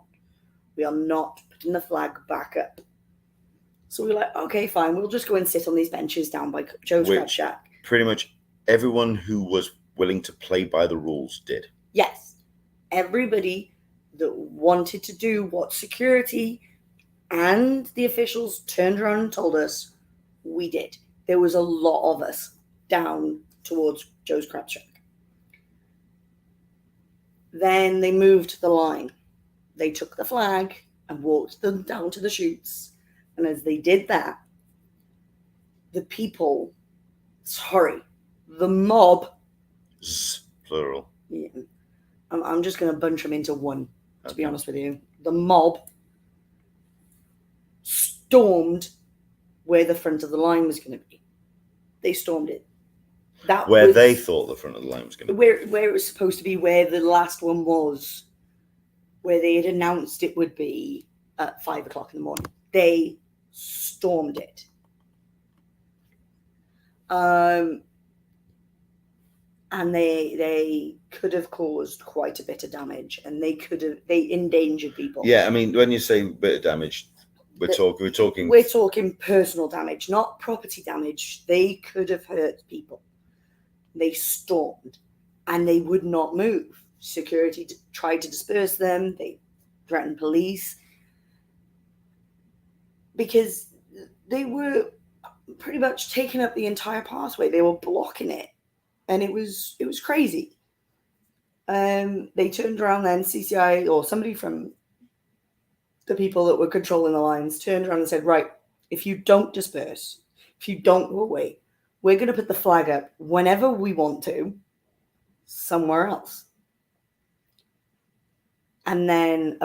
We are not putting the flag back up. So we were like, okay, fine, we'll just go and sit on these benches down by Joe's Crab Which- Shack. Pretty much everyone who was willing to play by the rules did. Yes. Everybody that wanted to do what security and the officials turned around and told us, we did. There was a lot of us down towards Joe's Crab Shack. Then they moved the line. They took the flag and walked them down to the chutes. And as they did that, the mob, Plural. yeah, I'm just going to bunch them into one, to be honest with you. The mob stormed where the front of the line was going to be. They stormed it. Where they thought the front of the line was going to be. Where it was supposed to be, where the last one was, where they had announced it would be at 5 o'clock in the morning. They stormed it. And they could have caused quite a bit of damage, and they endangered people. Yeah, I mean, when you say a bit of damage, we're talking personal damage, not property damage. They could have hurt people. They stormed, and they would not move. Security tried to disperse them. They threatened police because they were pretty much taking up the entire pathway. They were blocking it, and it was crazy. They turned around then, CCI or somebody from the people that were controlling the lines turned around and said, right, if you don't disperse, if you don't go away, we're going to put the flag up whenever we want to, somewhere else. And then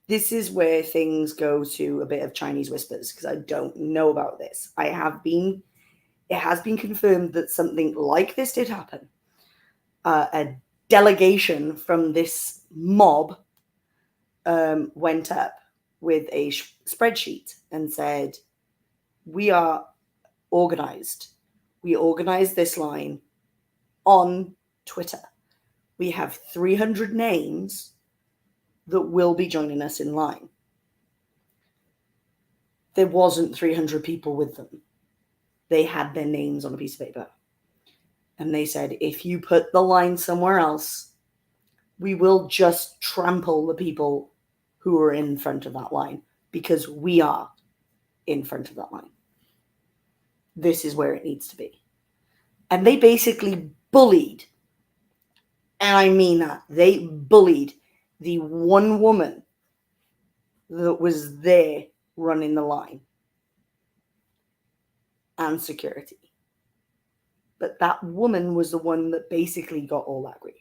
this is where things go to a bit of Chinese whispers, because I don't know about this. It has been confirmed that something like this did happen. A delegation from this mob went up with a spreadsheet and said, we are organized. We organized this line on Twitter. We have 300 names that will be joining us in line. There wasn't 300 people with them. They had their names on a piece of paper. And they said, if you put the line somewhere else, we will just trample the people who are in front of that line, because we are in front of that line. This is where it needs to be. And they basically bullied, and I mean that, they bullied the one woman that was there running the line and security. But that woman was the one that basically got all that grief.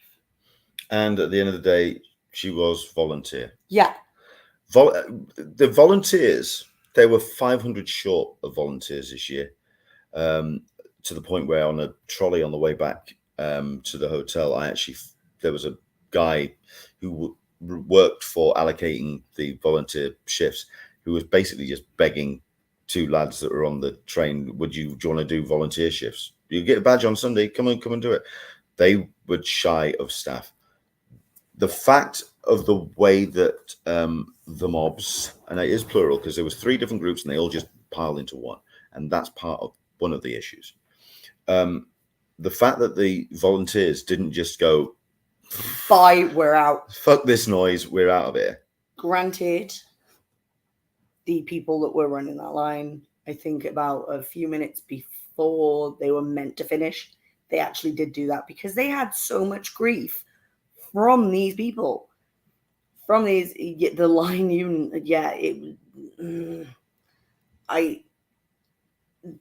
And at the end of the day, she was volunteer. Yeah. The volunteers, they were 500 short of volunteers this year, to the point where on a trolley on the way back to the hotel, there was a guy who worked for allocating the volunteer shifts, who was basically just begging two lads that were on the train, do you want to do volunteer shifts? You get a badge on Sunday, come and do it. They were shy of staff. The fact of the way that the mobs, and it is plural because there was 3 different groups and they all just piled into one, and that's part of one of the issues. The fact that the volunteers didn't just go, bye, we're out. Fuck this noise, we're out of here. Granted, the people that were running that line, I think about a few minutes before they were meant to finish, they actually did do that because they had so much grief from these people, from the line unit. Yeah,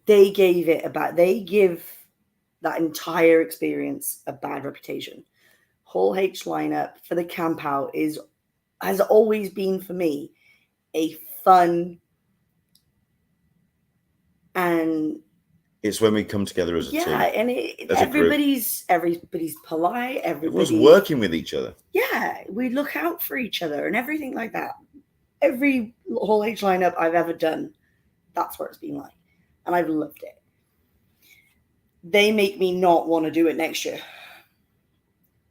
they give that entire experience a bad reputation. Hall H lineup for the camp out has always been for me a fun, and it's when we come together as a team. Yeah, and everybody's polite. Everybody was working with each other. Yeah, we look out for each other and everything like that. Every Hall H lineup I've ever done, that's what it's been like, and I've loved it. They make me not want to do it next year.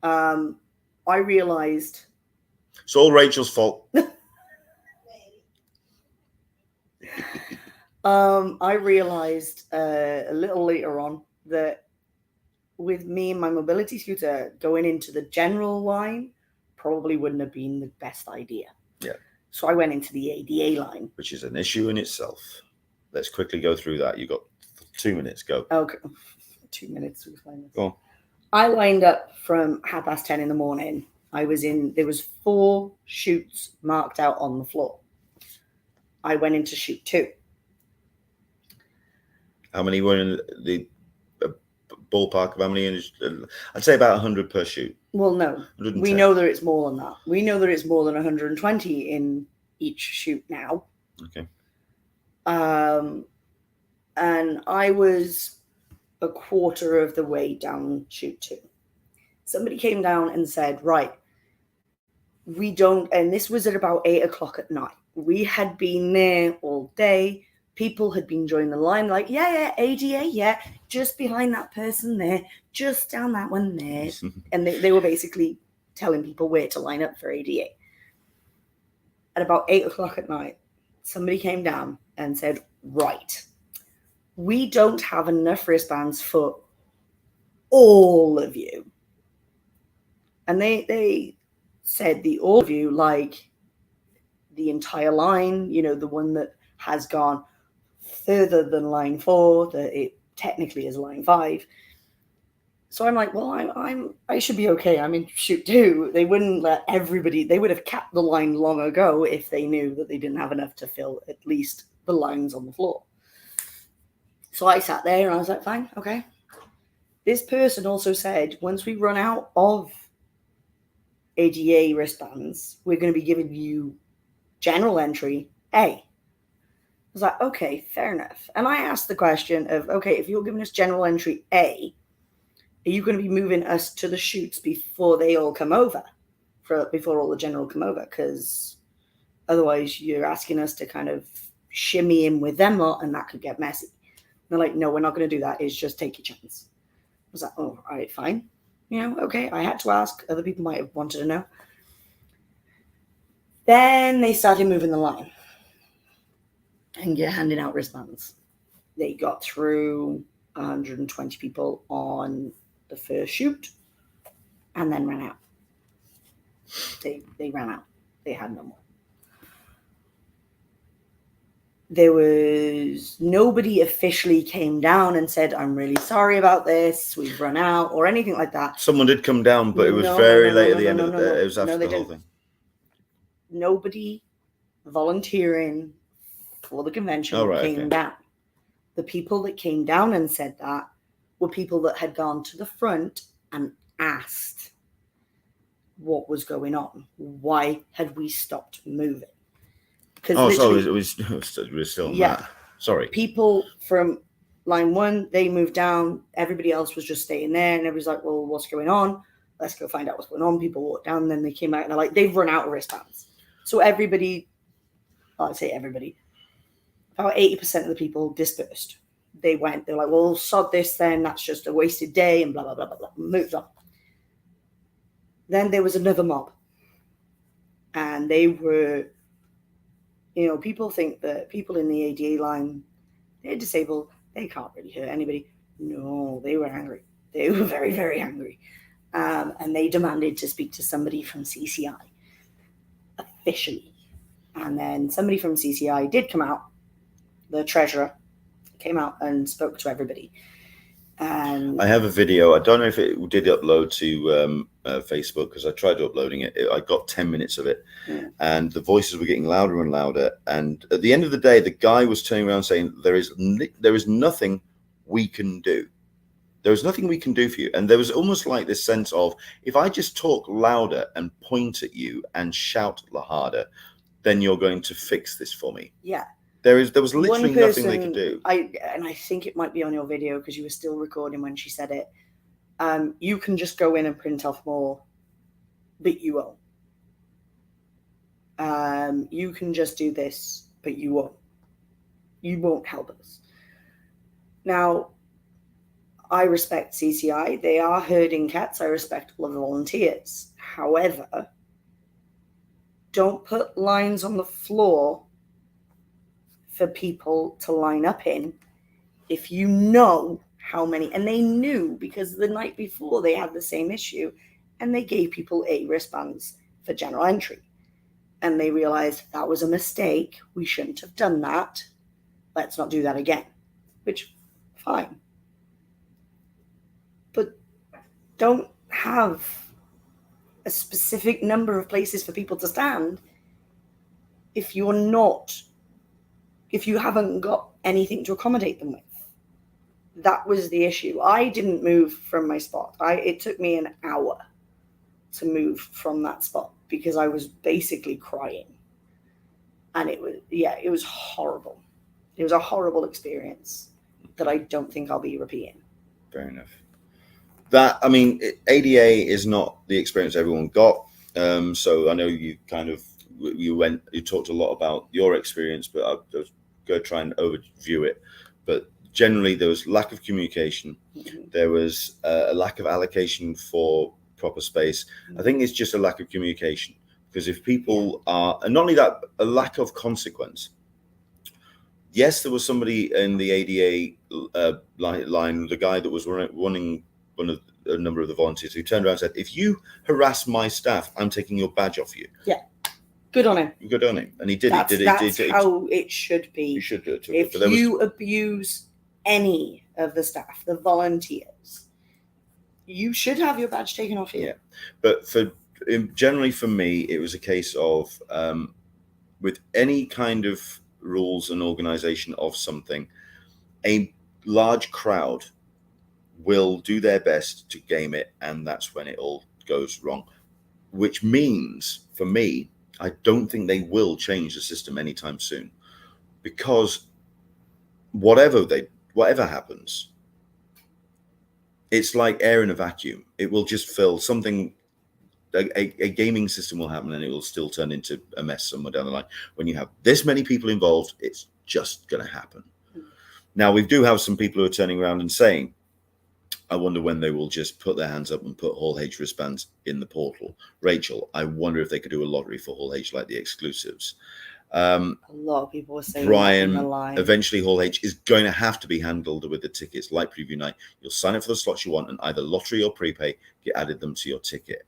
I realized it's all Rachel's fault. I realized a little later on that with me and my mobility scooter, going into the general line probably wouldn't have been the best idea. Yeah. So I went into the ADA line. Which is an issue in itself. Let's quickly go through that. You've got 2 minutes. Go. Okay. 2 minutes to explain this. Go on. I lined up from 10:30 in the morning. There was 4 chutes marked out on the floor. I went into chute 2. How many were in the ballpark of how many? I'd say about 100 per shoot. Well, no. 110. We know that it's more than that. We know that it's more than 120 in each chute now. Okay. And I was a quarter of the way down chute 2. Somebody came down and said, right, we don't, and this was at about 8 o'clock at night. We had been there all day. People had been joining the line, like, yeah, ADA, yeah, just behind that person there, just down that one there. And they were basically telling people where to line up for ADA. At about 8 o'clock at night, somebody came down and said, right, we don't have enough wristbands for all of you. And they said the all of you, like the entire line, the one that has gone further than line 4, that it technically is line 5. So I'm like, well, I should be okay. I'm in chute 2. They wouldn't let everybody, they would have capped the line long ago if they knew that they didn't have enough to fill at least the lines on the floor. So I sat there and I was like, fine, okay. This person also said, once we run out of ADA wristbands, we're going to be giving you general entry A. I was like, okay, fair enough. And I asked the question of, okay, if you're giving us general entry A, are you going to be moving us to the chutes before they all come over, before all the general come over? Because otherwise you're asking us to kind of shimmy in with them lot, and that could get messy. And they're like, no, we're not going to do that. It's just take your chance. I was like, oh, all right, fine. Okay, I had to ask. Other people might have wanted to know. Then they started moving the line and handing out wristbands. They got through 120 people on the first chute and then ran out. They ran out. They had no more. There was nobody officially came down and said, I'm really sorry about this, we've run out, or anything like that. Someone did come down, but it was very late at the end of the day. It was after the whole thing. Nobody volunteering for the convention came down. The people that came down and said that were people that had gone to the front and asked what was going on. Why had we stopped moving? Oh, so we're still on that. Sorry. People from line 1, they moved down. Everybody else was just staying there. And everybody's like, well, what's going on? Let's go find out what's going on. People walked down. And then they came out and they're like, they've run out of wristbands. So everybody, I'd say everybody, about 80% of the people dispersed. They're like, well, sod this then. That's just a wasted day and blah, blah, blah, blah, blah. Moved on. Then there was another mob. And they were... people think that people in the ADA line, they're disabled, they can't really hurt anybody. No, they were angry. They were very, very angry. And they demanded to speak to somebody from CCI officially. And then somebody from CCI did come out. The treasurer came out and spoke to everybody. And I have a video. I don't know if it did upload to Facebook, because I tried uploading it. I got 10 minutes of it, and the voices were getting louder and louder. And at the end of the day, the guy was turning around saying, there is nothing we can do. There is nothing we can do for you. And there was almost like this sense of, if I just talk louder and point at you and shout harder, then you're going to fix this for me. Yeah. There was literally nothing they could do. I think it might be on your video, because you were still recording when she said it. You can just go in and print off more, but you won't. You can just do this, but you won't. You won't help us. Now, I respect CCI. They are herding cats. I respect all of the volunteers. However, don't put lines on the floor for people to line up in if you know how many. And they knew because the night before they had the same issue and they gave people A wristbands for general entry. And they realized that was a mistake. We shouldn't have done that. Let's not do that again. Which, fine. But don't have a specific number of places for people to stand if you haven't got anything to accommodate them with. That was the issue. I didn't move from my spot. It took me an hour to move from that spot because I was basically crying. And it was horrible. It was a horrible experience that I don't think I'll be repeating. Fair enough. ADA is not the experience everyone got. So I know you talked a lot about your experience, but I'll just go try and overview it. But generally, there was lack of communication. Mm-hmm. There was a lack of allocation for proper space. Mm-hmm. I think it's just a lack of communication, because if people are, and not only that, a lack of consequence. Yes, there was somebody in the ADA line, the guy that was running a number of the volunteers, who turned around and said, "If you harass my staff, I'm taking your badge off you." Yeah, good on him. Good on him, and he did. That's how it should be. You should do it. If you abuse any of the staff, the volunteers, you should have your badge taken off you. Yeah, but generally for me, it was a case of with any kind of rules and organization of something, a large crowd will do their best to game it, and that's when it all goes wrong. Which means, for me, I don't think they will change the system anytime soon, because whatever happens, it's like air in a vacuum. It will just fill something. A gaming system will happen, and it will still turn into a mess somewhere down the line. When you have this many people involved, it's just going to happen. Now, we do have some people who are turning around and saying, I wonder when they will just put their hands up and put Hall H wristbands in the portal. Rachel, I wonder if they could do a lottery for Hall H like the exclusives. A lot of people are saying Brian, that in the line. Eventually Hall H is going to have to be handled with the tickets like preview night. You'll sign up for the slots you want, and either lottery or prepay, get added them to your ticket.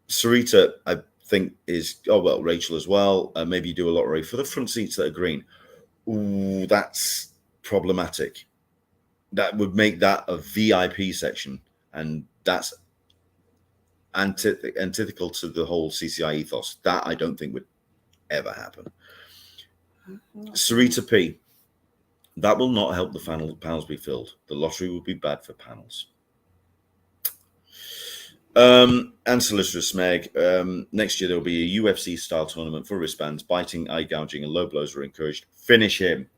Sarita, I think Rachel as well. Maybe you do a lottery for the front seats that are green. Ooh, that's problematic. That would make that a VIP section, and that's antithetical to the whole CCI ethos. That I don't think would ever happen. Sarita P, that will not help the panels be filled. The lottery would be bad for panels. And Solicitor Smeg, next year there will be a UFC style tournament for wristbands. Biting, eye gouging, and low blows are encouraged. Finish him.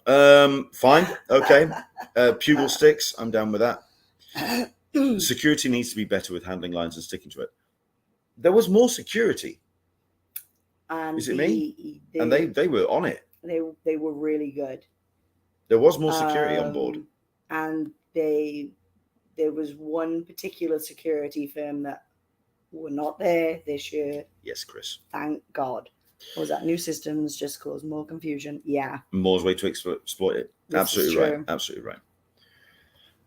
Fine, okay. Pugil sticks, I'm down with that. Security needs to be better with handling lines and sticking to it. There was more security. And Is it me? And they were on it. They were really good. There was more security on board. And there was one particular security firm that were not there this year. Yes, Chris. Thank God. What was that? New systems just cause more confusion. Yeah. More's way to exploit it. This Absolutely is right. true. Absolutely right.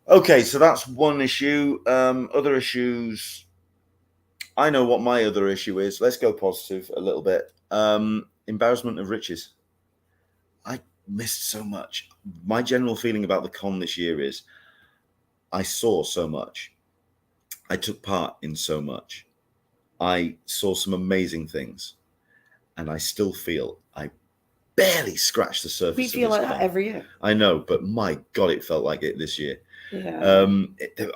Okay, so that's one issue. Other issues. I know what my other issue is. Let's go positive a little bit. Embarrassment of riches. I missed so much. My general feeling about the con this year is I saw so much. I took part in so much. I saw some amazing things. And I still feel I barely scratched the surface. We feel of this like con. that every year. I know, but my God, it felt like it this year. Yeah.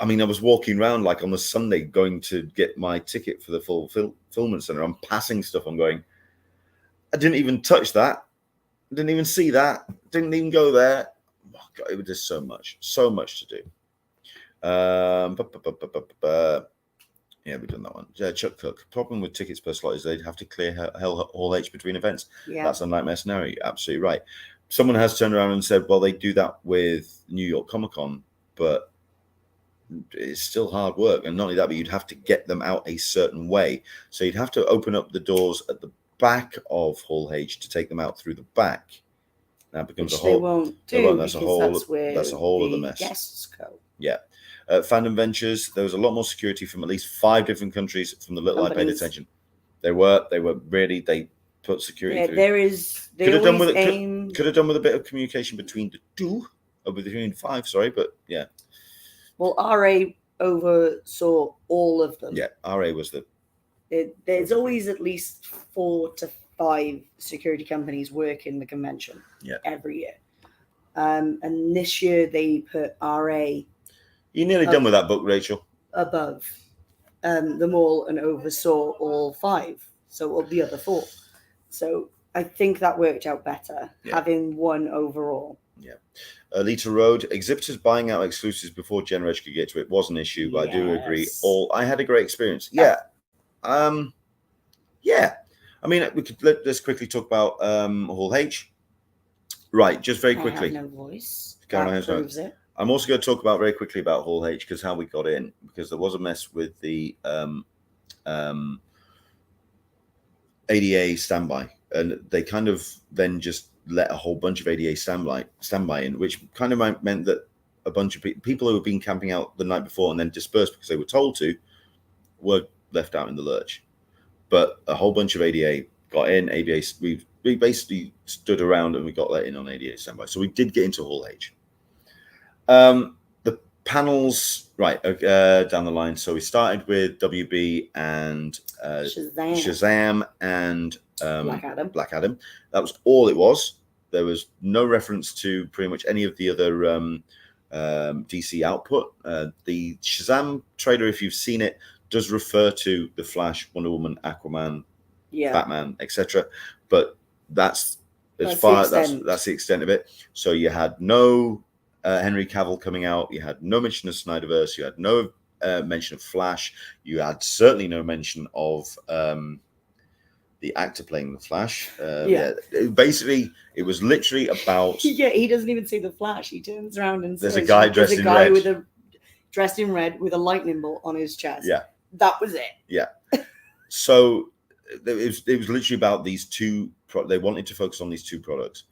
I was walking around like on a Sunday going to get my ticket for the fulfillment center. I'm passing stuff. I'm going, I didn't even touch that. I didn't even see that. Didn't even go there. Oh, God, it was just so much to do. Yeah, we've done that one. Chuck Cook. Problem with tickets per slot is they'd have to clear Hall H between events. Yeah. That's a nightmare scenario. You're absolutely right. Someone has turned around and said, well, they do that with New York Comic Con, but it's still hard work. And not only that, but you'd have to get them out a certain way. So you'd have to open up the doors at the back of Hall H to take them out through the back. That becomes Which a whole. they won't do they won't. That's a because whole. that's where That's a whole the other mess. guests go. Yeah. Fandom Ventures, there was a lot more security from at least 5 different countries from the little I paid attention. They were really, they put security through. There is, they could have done with aim... could have done with a bit of communication between the 2, or between 5, sorry, but yeah. Well, RA oversaw all of them. Yeah, RA was there's always at least 4 to 5 security companies working the convention every year. And this year they put RA... You're nearly done with that book, Rachel. Above them all and oversaw all 5, so all the other 4. So I think that worked out better, having one overall. Yeah. Alita Road, exhibitors buying out exclusives before Gen Reg could get to it was an issue, but I do agree. I had a great experience. Yeah. Yeah. I mean, let's quickly talk about Hall H. Right, just very quickly. I have no voice. That proves it. I'm also going to talk about very quickly about Hall H, because how we got in, because there was a mess with the ADA standby, and they kind of then just let a whole bunch of ADA standby in, which kind of meant that a bunch of people who had been camping out the night before and then dispersed because they were told to, were left out in the lurch. But a whole bunch of ADA got in. ADA, we basically stood around and we got let in on ADA standby. So we did get into Hall H. The panels, right, down the line. So we started with WB and Shazam and Black Adam. That was all it was. There was no reference to pretty much any of the other DC output. The Shazam trailer, if you've seen it, does refer to the Flash, Wonder Woman, Aquaman, Batman, etc. But that's as far that's the extent of it. So you had no Henry Cavill coming out. You had no mention of Snyderverse. You had no mention of Flash. You had certainly no mention of the actor playing the Flash. Basically, it was literally about. He doesn't even say the Flash. He turns around and there's a guy dressed in red. Dressed in red with a lightning bolt on his chest. Yeah, that was it. Yeah. So it was literally about these 2. They wanted to focus on these 2 products.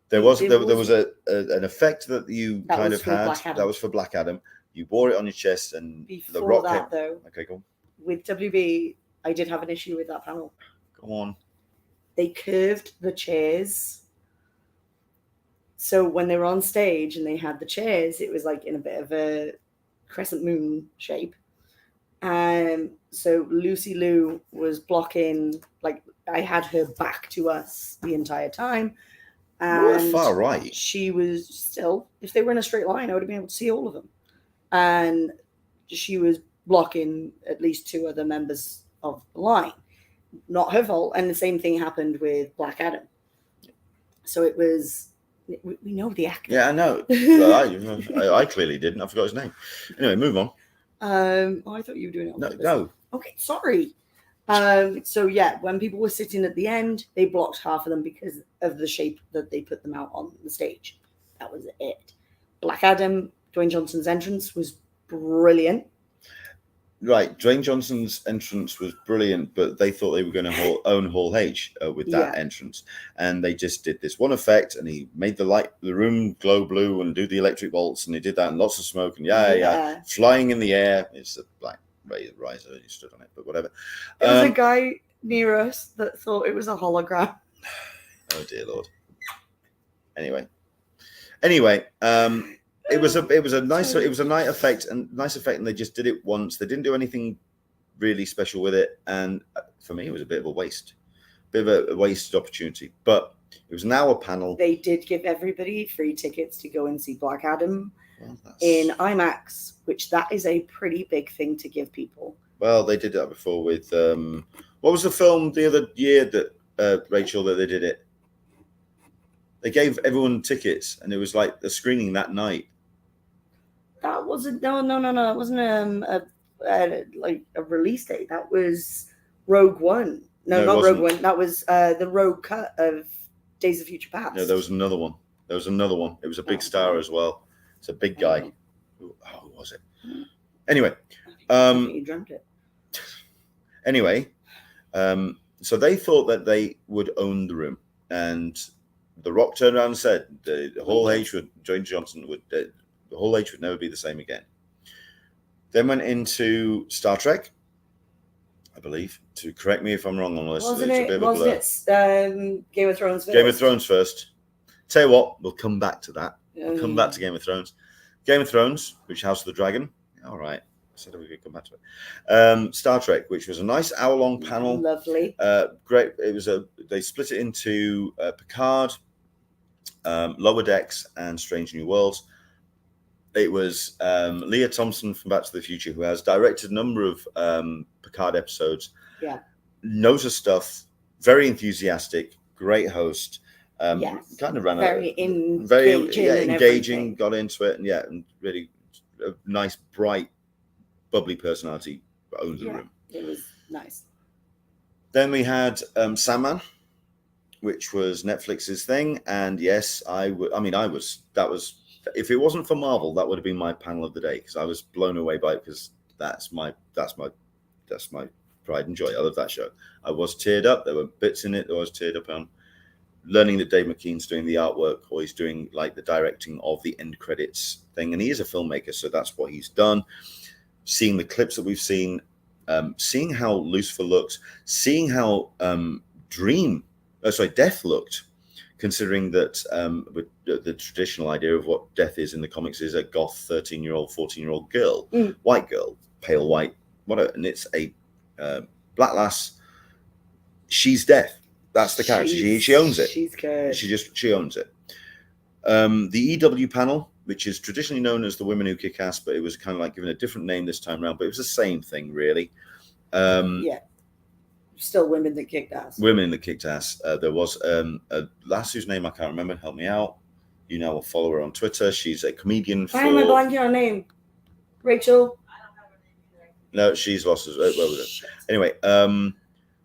There was an effect that you kind of had. That was for Black Adam. You wore it on your chest, and before the Rock that, though. Okay, go on. With WB, I did have an issue with that panel. Go on. They curved the chairs. So when they were on stage and they had the chairs, it was like in a bit of a crescent moon shape. So Lucy Liu was blocking, like I had her back to us the entire time. And far right. She was still, if they were in a straight line, I would have been able to see all of them. And she was blocking at least 2 other members of the line. Not her fault. And the same thing happened with Black Adam. So it was, we know the actor. Yeah, I know. I clearly didn't. I forgot his name. Anyway, move on. I thought you were doing it. No. Okay, sorry. So yeah, when people were sitting at the end, they blocked half of them because of the shape that they put them out on the stage. That was it. Black Adam, Dwayne Johnson's entrance was brilliant. Right, Dwayne Johnson's entrance was brilliant, but they thought they were going to own Hall H with that entrance, and they just did this one effect, and he made the room glow blue and do the electric bolts, and he did that, and lots of smoke, and flying in the air. It's a black riser, you stood on it, but whatever. There was a guy near us that thought it was a hologram. Oh dear Lord. Anyway, It was a nice effect, and they just did it once. They didn't do anything really special with it, and for me, it was a bit of a wasted opportunity. But it was now a panel. They did give everybody free tickets to go and see Black Adam in IMAX, which that is a pretty big thing to give people. Well, they did that before with what was the film the other year that Rachel that they did it? They gave everyone tickets, and it was like the screening that night. That wasn't no. It wasn't like a release date. That was Rogue One. No, not Rogue One. That was the Rogue cut of Days of Future Past. No, there was another one. It was a big star as well. It's a big guy. Who was it? Anyway, you dreamt it. Anyway, So they thought that they would own the room, and The Rock turned around and said the whole H would Dwayne Johnson would the whole H would never be the same again. Then went into Star Trek, I believe. To correct me if I'm wrong on this, Wasn't it's a it? bit of a blur. Wasn't it Game of Thrones? First? Game of Thrones first. Tell you what, we'll come back to that. We'll come back to yeah. Game of Thrones. Game of Thrones, which House of the Dragon. All right. I said we could come back to it. Star Trek, which was a nice hour-long panel. Lovely. Great. It was they split it into Picard, Lower Decks, and Strange New Worlds. It was Leah Thompson from Back to the Future, who has directed a number of Picard episodes. Yeah. Knows her stuff. Very enthusiastic. Great host. Yes. Kind of ran very out. Very engaging. everything. Got into it, and and really a nice, bright, bubbly personality owns the room. It was nice. Then we had Sandman, which was Netflix's thing, and yes, that was. If it wasn't for Marvel, that would have been my panel of the day, because I was blown away by it, because that's my pride and joy. I love that show. I was teared up. There were bits in it that I was teared up on. Learning that Dave McKean's doing the artwork, or he's doing like the directing of the end credits thing, and he is a filmmaker, so that's what he's done. Seeing the clips that we've seen, seeing how Lucifer looked, seeing how Death looked, considering that with the traditional idea of what Death is in the comics is a goth 13-year-old, 14-year-old girl, white girl, pale white, and it's a black lass. She's Death. That's the character. She owns it. She's good. She owns it. The EW panel, which is traditionally known as the Women Who Kick Ass, but it was kind of like given a different name this time around, but it was the same thing, really. Still women that kicked ass. Women that kicked ass. There was a lass whose name I can't remember. Help me out. You know, I'll follow her on Twitter. She's a comedian. Why am I blanking on her name? Rachel? I don't have her name either. No, she's lost as well with it. Anyway,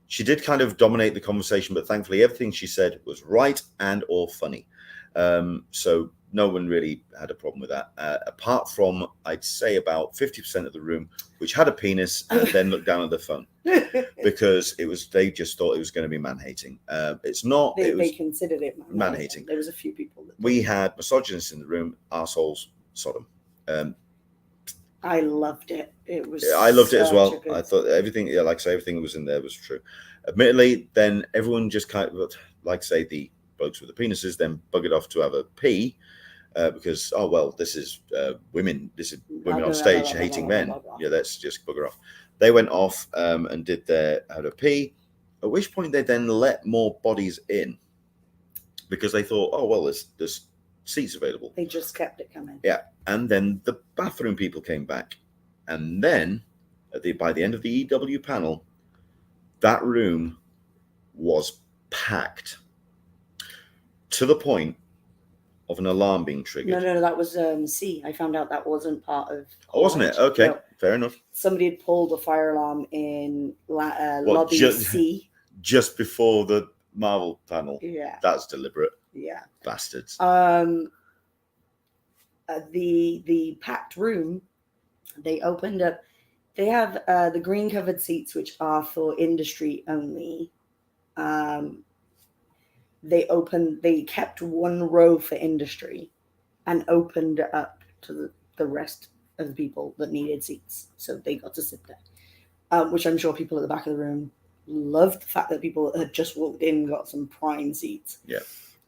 she did kind of dominate the conversation, but thankfully everything she said was right and or funny. So no one really had a problem with that, apart from, I'd say, about 50% of the room, which had a penis and then looked down at the phone, because they just thought it was going to be man-hating. It's not. They considered it man-hating. There was a few people. We had misogynists in the room, arseholes, Sodom. I loved it. It was. I loved it as well. I thought everything, like I say, everything that was in there was true. Admittedly, then everyone just kind of, like say, the blokes with the penises then buggered off to have a pee, because this is women. This is women on stage hating men. Yeah, let's just bugger off. They went off and had a pee. At which point they then let more bodies in, because they thought, there's seats available. They just kept it coming. Yeah, and then the bathroom people came back, and then by the end of the EW panel, that room was packed to the point of an alarm being triggered. No, that was C. I found out that wasn't part of. Oh, wasn't it? Okay, no. Fair enough. Somebody had pulled a fire alarm in lobby C just before the Marvel panel. Yeah, that's deliberate. Yeah, bastards. The packed room, they opened up. They have the green covered seats, which are for industry only. They kept one row for industry and opened up to the rest of the people that needed seats. So they got to sit there, which I'm sure people at the back of the room loved the fact that people had just walked in and got some prime seats. Yeah.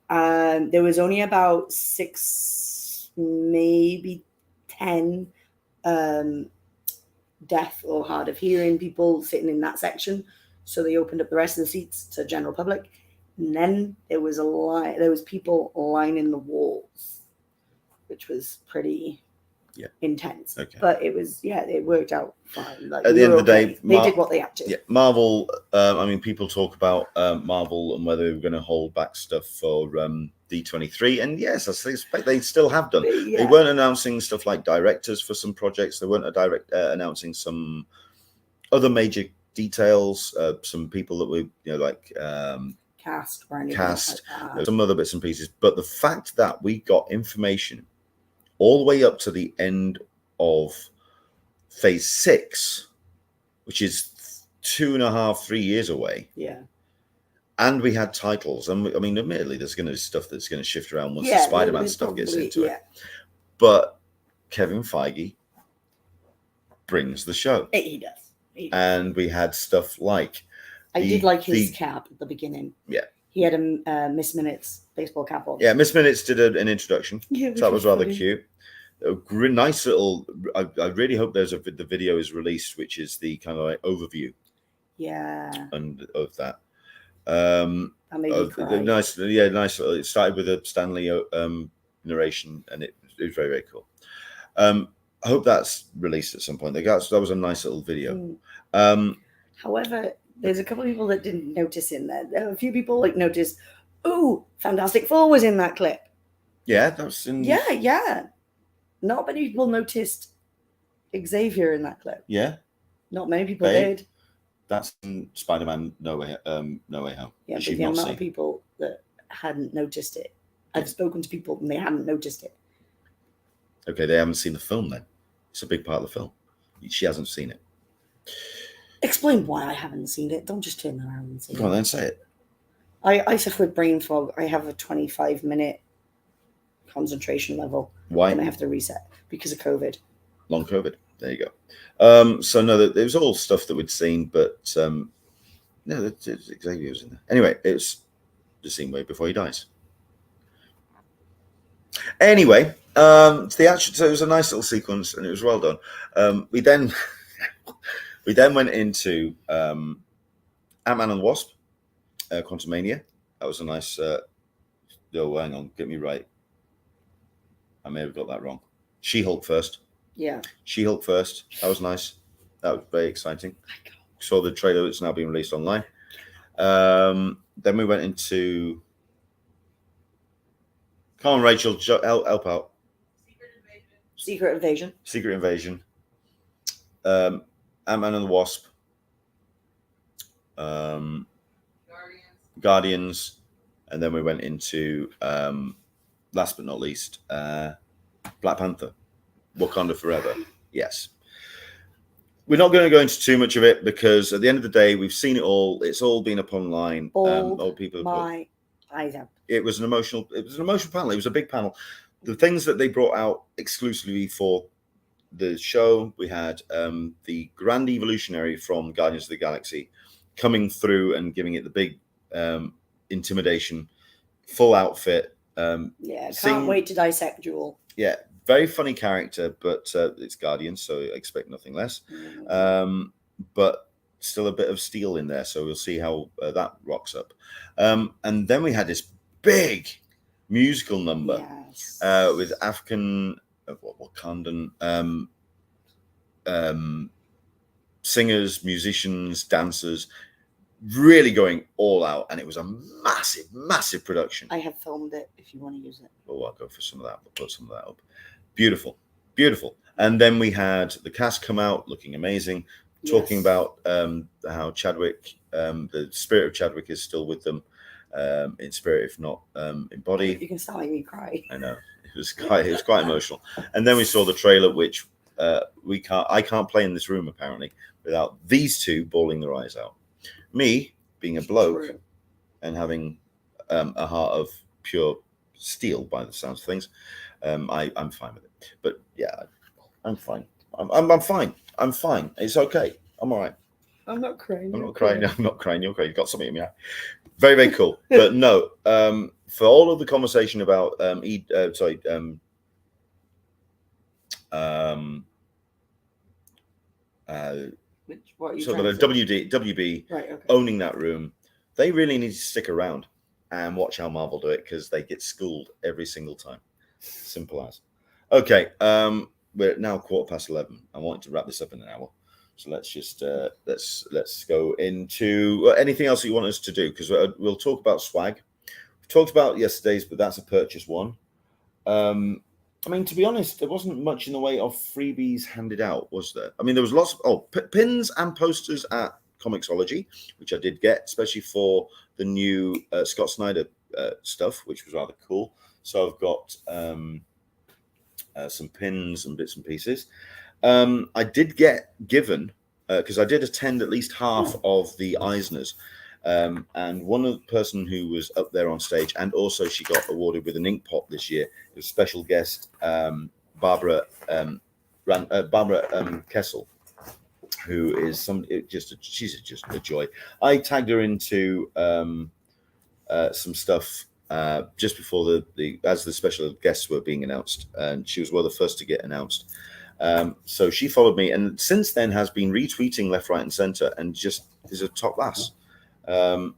There was only about 6, maybe 10 deaf or hard of hearing people sitting in that section. So they opened up the rest of the seats to general public. And then there was people lining the walls, which was pretty intense. Okay. But it worked out fine. Like, at the end of the day, they did what they had to. Yeah, Marvel. People talk about Marvel and whether they were going to hold back stuff for D23, and yes, I suspect they still have done. Yeah. They weren't announcing stuff like directors for some projects. They weren't announcing some other major details. Some people that were cast or anything cast, like that. Some other bits and pieces. But the fact that we got information all the way up to the end of phase 6, which is 2.5-3 years away. Yeah. And we had titles, and I mean, admittedly, there's going to be stuff that's going to shift around once Yeah, the Spider-Man there's stuff gets probably- into yeah. it. But Kevin Feige brings the show, He does. and we had stuff like I did like his cap at the beginning. Yeah. He had a Miss Minutes baseball cap on. Yeah, Miss Minutes did an introduction. Yeah, So that was rather funny. cute. A nice little. I really hope the video is released, which is the kind of like overview Yeah. and of that. That made me cry. Nice. It started with a Stanley narration, and it was very, very cool. I hope that's released at some point. That was a nice little video. However, there's a couple of people that didn't notice in there. There were a few people like noticed, oh, Fantastic Four was in that clip. Yeah, that's in. Yeah. Not many people noticed Xavier in that clip. Yeah. Not many people Babe. did. That's in Spider-Man No Way Home. Yeah, which but you've the not amount seen. of people that hadn't noticed it. I've spoken to people and they hadn't noticed it. Okay, they haven't seen the film then. It's a big part of the film. She hasn't seen it. Explain why I haven't seen it. Don't just turn around and say Go on it. then, say it. I suffer with brain fog. I have a 25-minute concentration level. Why? And I have to reset because of COVID. Long COVID. There you go. So no, it was all stuff that we'd seen, but no, Xavier was in there. Anyway, it was the scene way before he dies. Anyway, so it was a nice little sequence, and it was well done. We then went into Ant-Man and the Wasp, Quantumania. That was a nice. Oh, hang on, get me right. I may have got that wrong. She-Hulk first. Yeah. She-Hulk first. That was nice. That was very exciting. Saw the trailer that's now being released online. Then we went into. Come on, Rachel, help out. Secret Invasion. Secret Invasion. Ant-Man and the Wasp. Guardians. And then we went into, last but not least, Black Panther. Wakanda Forever. Yes. We're not going to go into too much of it because at the end of the day, we've seen it all. It's all been up online. Old people. My eyes out. It was an emotional panel. It was a big panel. The things that they brought out exclusively for the show, we had the Grand Evolutionary from Guardians of the Galaxy coming through and giving it the big intimidation, full outfit. Can't wait to dissect Jewel. Yeah, very funny character, but it's Guardians, so I expect nothing less. But still a bit of steel in there, so we'll see how that rocks up. And then we had this big musical number with African Wakandan singers, musicians, dancers, really going all out, and it was a massive production. I have filmed it if you want to use it. Oh, I'll go for some of that. We'll put some of that up. Beautiful. And then we had the cast come out looking amazing, talking about how Chadwick, the spirit of Chadwick is still with them, in spirit, if not in body. You can start making me cry. I know. It was quite emotional. And then we saw the trailer, which I can't play in this room apparently without these two bawling their eyes out. Me being a bloke and having a heart of pure steel by the sounds of things, I'm fine with it. But yeah, I'm fine. I'm fine. I'm fine. It's okay. I'm all right. I'm not crying. I'm not crying. I'm not crying. You're okay. You've got something in your eye. Very, very cool. But no, for all of the conversation about what are you so trying the to say? WB Right, okay. owning that room, they really need to stick around and watch how Marvel do it because they get schooled every single time. Simple as. Okay, we're now 11:15. I wanted to wrap this up in an hour, so let's just let's go into anything else that you want us to do because we'll talk about swag. We talked about yesterday's, but that's a purchase one. I mean, to be honest, there wasn't much in the way of freebies handed out, was there? I mean, there was lots of pins and posters at Comixology, which I did get, especially for the new Scott Snyder stuff, which was rather cool. So I've got some pins and bits and pieces. I did get given, because I did attend at least half of the Eisners, And one of the person who was up there on stage, and also she got awarded with an ink pop this year, was special guest Barbara Kessel, who is she's just a joy. I tagged her into some stuff just before as the special guests were being announced, and she was one of the first to get announced. So she followed me, and since then has been retweeting left, right, and center, and just is a top lass, to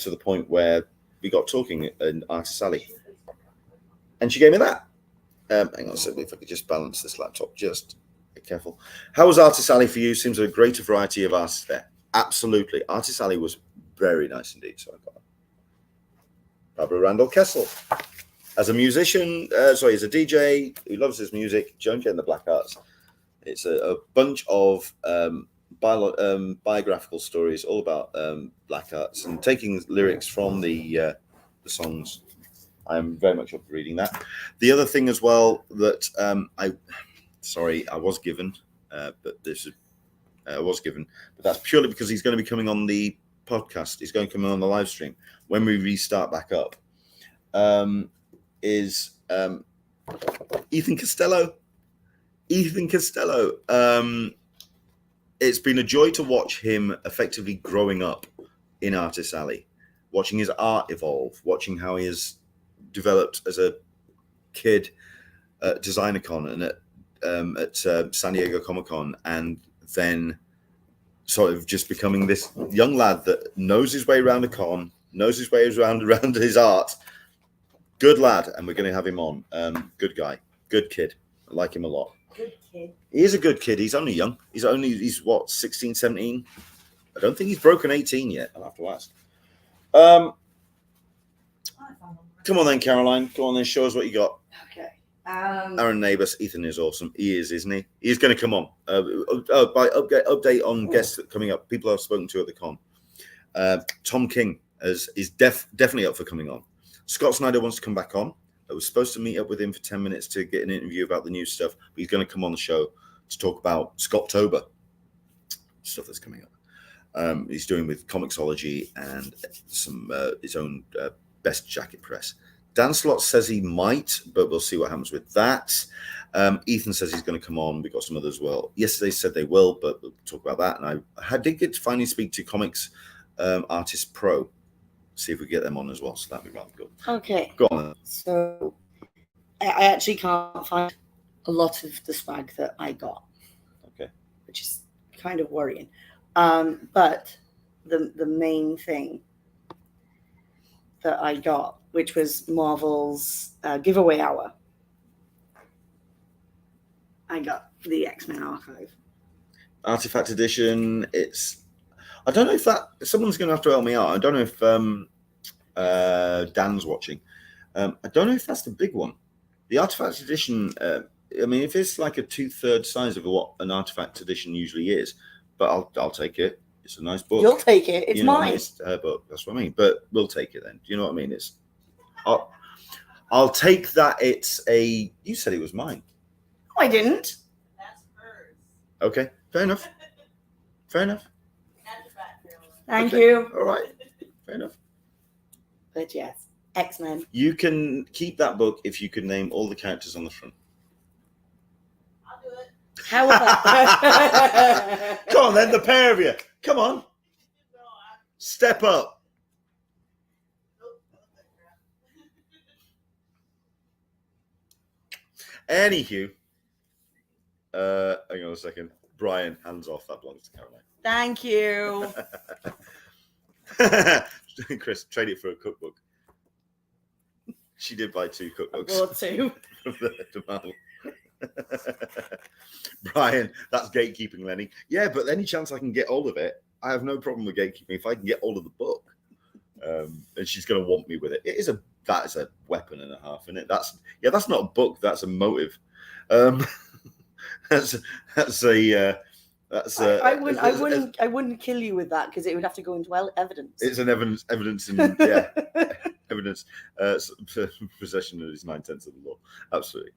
the point where we got talking in Artist Alley, and she gave me that. Hang on a second, if I could just balance this laptop, just be careful. How was Artist Alley for you? Seems a greater variety of artists there. Absolutely, Artist Alley was very nice indeed. So I got Barbara Randall Kessel. As a musician, as a DJ who loves his music, don't get in the black arts. It's a bunch of biographical stories all about black arts and taking lyrics from the songs. I'm very much up for reading that. The other thing as well that I was given, but that's purely because he's going to be coming on the podcast. He's going to come on the live stream when we restart back up. Is Ethan Costello. It's been a joy to watch him effectively growing up in Artist Alley, watching his art evolve, watching how he has developed as a kid at Designer Con and at San Diego Comic-Con, and then sort of just becoming this young lad that knows his way around a con, knows his way around his art. Good lad, and we're going to have him on. Good guy, good kid. I like him a lot. Good kid. He is a good kid. He's only young. He's what, 16, 17? I don't think he's broken 18 yet. I'll have to ask. Come on then, Caroline. Go on then. Show us what you got. Okay. Aaron Neighbours. Ethan is awesome. He is, isn't he? He's going to come on. By update on guests that coming up. People I've spoken to at the con. Tom King is definitely up for coming on. Scott Snyder wants to come back on. I was supposed to meet up with him for 10 minutes to get an interview about the new stuff, but he's going to come on the show to talk about Scotttober stuff that's coming up. He's doing with Comixology and some his own best jacket press. Dan Slott says he might, but we'll see what happens with that. Ethan says he's going to come on. We got some others as well. Yesterday said they will, but we'll talk about that. And I did get to finally speak to Comics Artist Pro. See if we get them on as well. So that'd be rather good. Okay. Go on. So I actually can't find a lot of the swag that I got. Okay. Which is kind of worrying. But the main thing that I got, which was Marvel's giveaway hour, I got the X-Men Archive. Artifact Edition. I don't know if someone's going to have to help me out. I don't know if Dan's watching. I don't know if that's the big one. The Artifact Edition, I mean, if it's like a 2/3 size of what an Artifact Edition usually is, but I'll take it. It's a nice book. You'll take it. It's mine. It's her book. That's what I mean. But we'll take it then. Do you know what I mean? I'll take that. You said it was mine. No, I didn't. That's hers. Okay. Fair enough. Thank Okay. you. All right. Fair enough. But yes, X-Men. You can keep that book if you can name all the characters on the front. I'll do it. How about Come on then, the pair of you. Come on. No, Step up. Anywho, hang on a second. Brian, hands off. That belongs to Caroline. Thank you. Chris, trade it for a cookbook. She did buy 2 cookbooks. Or 2. From the Marvel. Brian, that's gatekeeping, Lenny. Yeah, but any chance I can get hold of it, I have no problem with gatekeeping if I can get hold of the book. And she's going to want me with it. That is a weapon and a half, isn't it? That's not a book. That's a motive. I wouldn't kill you with that because it would have to go into evidence. It's an evidence in evidence possession is 9/10 of the law. Absolutely.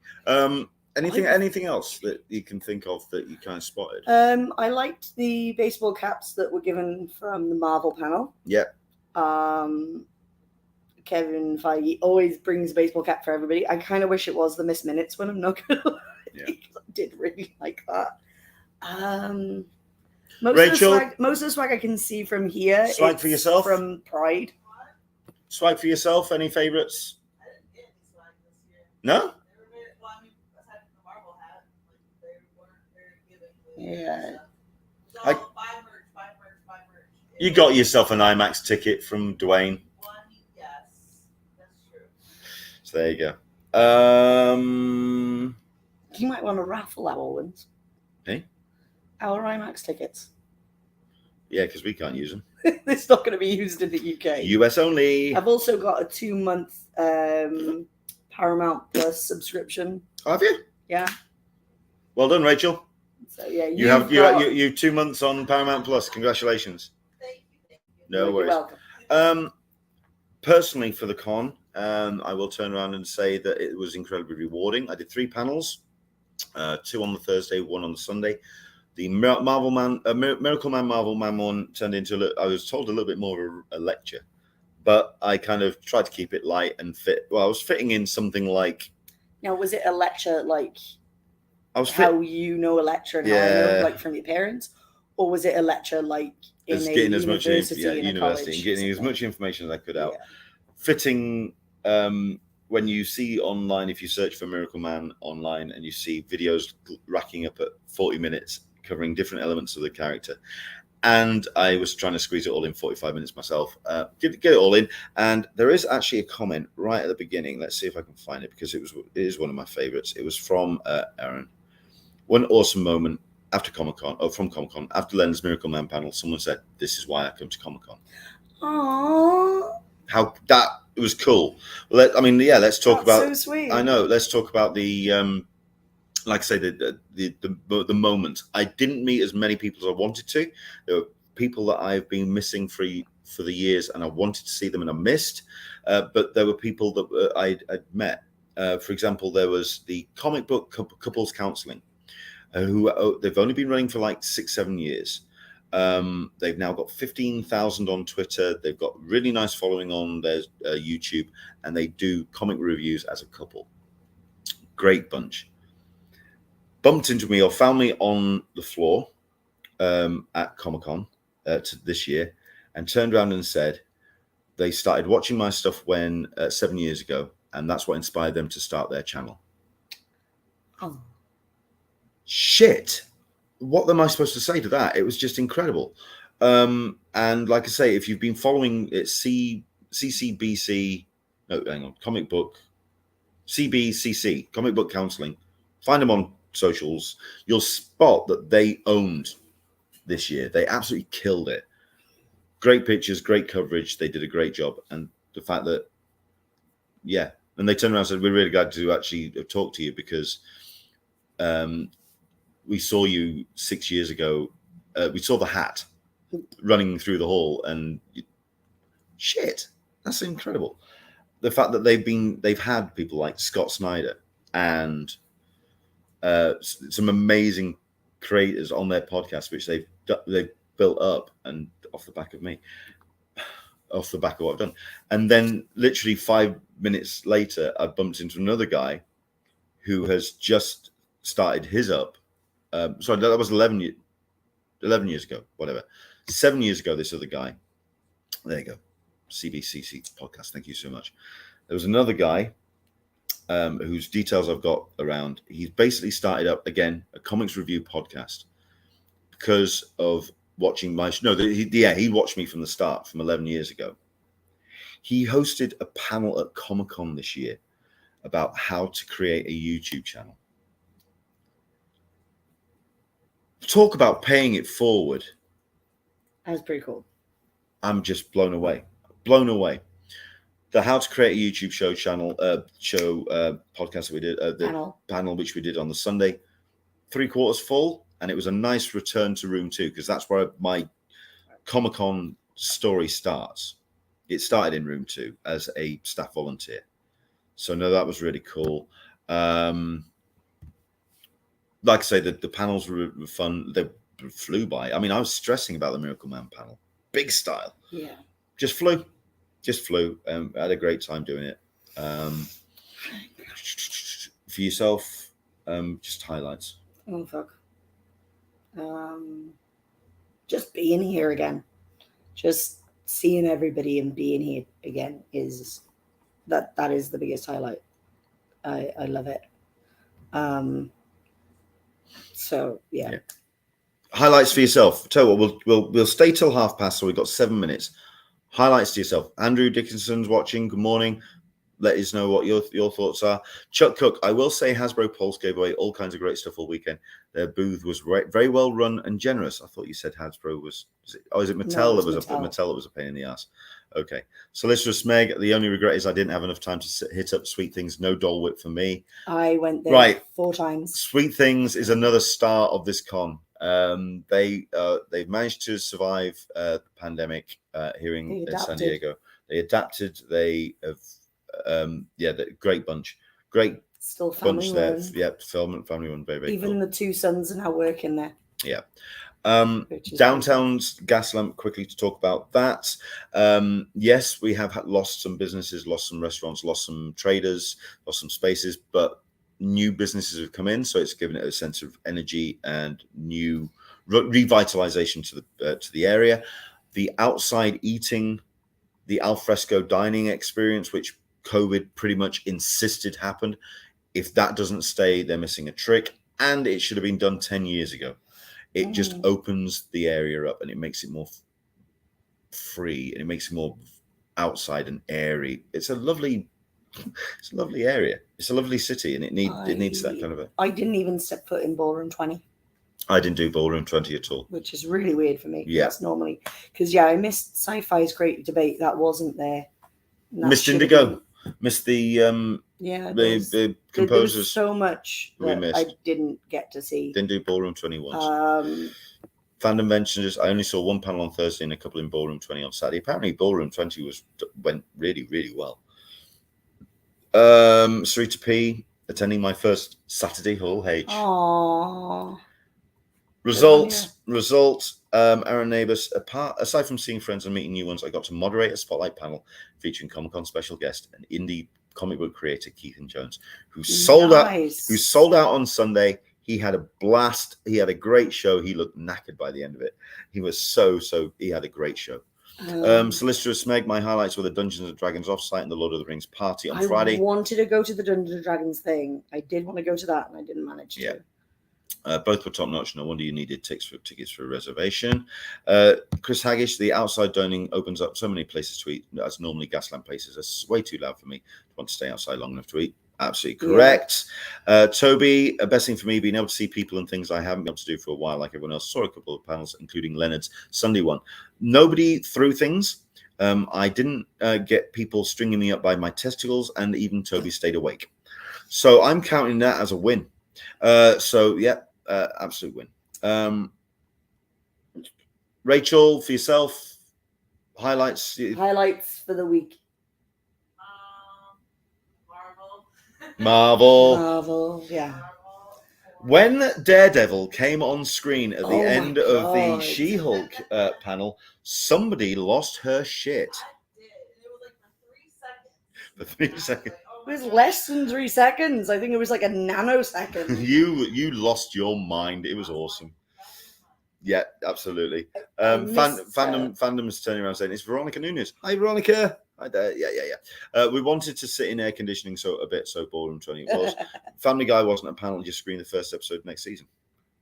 Anything else that you can think of that you kind of spotted? I liked the baseball caps that were given from the Marvel panel. Yeah. Kevin Feige always brings a baseball cap for everybody. I kind of wish it was the Miss Minutes one. I'm not gonna lie. Yeah. I did really like that. Rachel? Most of the swag I can see from here. Swag it's for yourself? from Pride. Swag for yourself? Any favourites? I didn't get any swag this year. No? They were very, well, I mean, aside from the Marvel hat, like, they weren't very giving. Yeah. So, buy merch. You got yourself an IMAX ticket from Dwayne. One, yes, that's true. So there you go. You might want to raffle our ones. Hey? Our IMAX tickets. Yeah, because we can't use them. It's not going to be used in the UK. US only. I've also got a 2-month Paramount Plus subscription. Have you? Yeah. Well done, Rachel. So yeah, You have you 2 months on Paramount Plus. Congratulations. Thank you. No You're worries. welcome. Personally, for the con, I will turn around and say that it was incredibly rewarding. I did 3 panels, 2 on the Thursday, 1 on the Sunday. The Marvel Man, Miracle Man, Marvel Man one turned into, I was told, a little bit more of a lecture, but I kind of tried to keep it light and fit. Well, I was fitting in something like. Now, was it a lecture like I was how you know a lecture and how I know, like from your parents, or was it a lecture like in a getting as much university, in a college, and getting as something? much information as I could out. Yeah. Fitting. When you see online, if you search for Miracle Man online and you see videos racking up at 40 minutes covering different elements of the character, and I was trying to squeeze it all in 45 minutes myself, get it all in. And there is actually a comment right at the beginning. Let's see if I can find it, because it is one of my favorites. It was from Aaron. One awesome moment after Comic-Con, from Comic-Con, after Len's Miracle Man panel, someone said, "This is why I come to Comic-Con." Aww. How that was cool. Let's talk about. So sweet. I know. Let's talk about the, like I say, the moment. I didn't meet as many people as I wanted to. There were people that I've been missing for the years, and I wanted to see them, and I missed. But there were people that I'd met. For example, there was the comic book couples counseling, who they've only been running for like 6-7 years. They've now got 15,000 on Twitter. They've got really nice following on their YouTube, and they do comic reviews as a couple. Great bunch. Bumped into me or found me on the floor at Comic-Con this year, and turned around and said they started watching my stuff 7 years ago, and that's what inspired them to start their channel. Oh. Shit. What am I supposed to say to that? It was just incredible. And like I say, if you've been following it, CCBC, no, hang on, comic book, CBCC, comic book counseling, find them on socials. You'll spot that they owned this year. They absolutely killed it. Great pictures, great coverage. They did a great job. And the fact that, yeah, and they turned around and said, "We're really glad to actually talk to you, because we saw you 6 years ago. We saw the hat running through the hall, and shit, that's incredible." The fact that they've had people like Scott Snyder and some amazing creators on their podcast, which they've built up, and off the back of me, off the back of what I've done. And then literally 5 minutes later, I bumped into another guy who has just started his up. Sorry, that was 11 years ago, whatever. 7 years ago, this other guy. There you go. CBCC podcast. Thank you so much. There was another guy whose details I've got around. He's basically started up again a comics review podcast because of watching my show. No, he watched me from the start, from 11 years ago. He hosted a panel at Comic-Con this year about how to create a YouTube channel. Talk about paying it forward. That was pretty cool. I'm just blown away. Blown away. The How to Create a YouTube podcast that we did, the panel which we did on the Sunday, 3/4 full, and it was a nice return to room 2, because that's where my Comic-Con story starts. It started in room 2 as a staff volunteer. So no, that was really cool. Like I say, the panels were fun. They flew by. I mean, I was stressing about the Miracle Man panel. Big style. Yeah. just flew. I had a great time doing it. For yourself, just highlights. Oh fuck. Just being here again, just seeing everybody and being here again is that is the biggest highlight. I love it. So yeah. Highlights for yourself. Tell you what, we'll stay till past, so we've got 7 minutes. Highlights to yourself. Andrew Dickinson's watching. Good morning. Let us know what your thoughts are. Chuck Cook, I will say Hasbro Pulse gave away all kinds of great stuff all weekend. Their booth was very well run and generous. I thought you said Hasbro was it Mattel? No, That was Mattel that was a pain in the ass. Okay. Solicitor Smeg, the only regret is I didn't have enough time to hit up Sweet Things. No Dole Whip for me. I went there 4 times. Sweet Things is another star of this con. They've managed to survive the pandemic here in San Diego. They adapted. They have great bunch. Great still family bunch run. there. Yep, family run, very Even cool. the 2 sons are now working there. Yeah. Downtown's gas lamp, quickly to talk about that. Yes, we have lost some businesses, lost some restaurants, lost some traders, lost some spaces, but new businesses have come in, so it's given it a sense of energy and new revitalization to the area. The outside eating, the alfresco dining experience, which COVID pretty much insisted happened. If that doesn't stay, they're missing a trick, and it should have been done 10 years ago. It just opens the area up and it makes it more free and it makes it more outside and airy. It's a lovely area. It's a lovely city, and it needs that kind of a. I didn't even step foot in Ballroom 20. I didn't do Ballroom 20 at all, which is really weird for me. Yeah, that's normally because I missed Sci-Fi's great debate. That wasn't there. Missed Indigo. Missed the the composers. There was so much we missed. I didn't get to see. Didn't do Ballroom 21. Fandom Ventures. I only saw one panel on Thursday and a couple in Ballroom 20 on Saturday. Apparently, Ballroom 20 went really, really well. Sarita P attending my first Saturday Hall H. Aww. Result. Aaron Neighbours. Aside from seeing friends and meeting new ones, I got to moderate a spotlight panel featuring Comic Con special guest and indie comic book creator Keithan Jones, who sold out on Sunday. He had a blast. He had a great show. He looked knackered by the end of it. He was he had a great show. Solicitor Smeg, my highlights were the Dungeons and Dragons offsite and the Lord of the Rings party on Friday. I wanted to go to the Dungeons and Dragons thing. I did want to go to that, and I didn't manage to. Both were top notch. No wonder you needed tickets for a reservation. Chris Haggish, the outside dining opens up so many places to eat. As normally, Gaslamp places are way too loud for me to want to stay outside long enough to eat. Absolutely correct. Toby, best thing for me, being able to see people and things I haven't been able to do for a while, like everyone else. Saw a couple of panels, including Leonard's Sunday one. Nobody threw things. I didn't get people stringing me up by my testicles, and even Toby stayed awake. So I'm counting that as a win. Absolute win. Rachel, for yourself, highlights for the week. Marvel, yeah. When Daredevil came on screen at the end of the She-Hulk panel, somebody lost her shit. I did. It was like For 3 seconds. It was less than 3 seconds. I think it was like a nanosecond. You lost your mind. It was awesome. Yeah, absolutely. Fandom is turning around saying it's Veronica Nunes. Hi, Veronica. Hi there. Yeah. We wanted to sit in air conditioning so Ballroom 20 was. Family Guy wasn't a panel, just screen the first episode next season.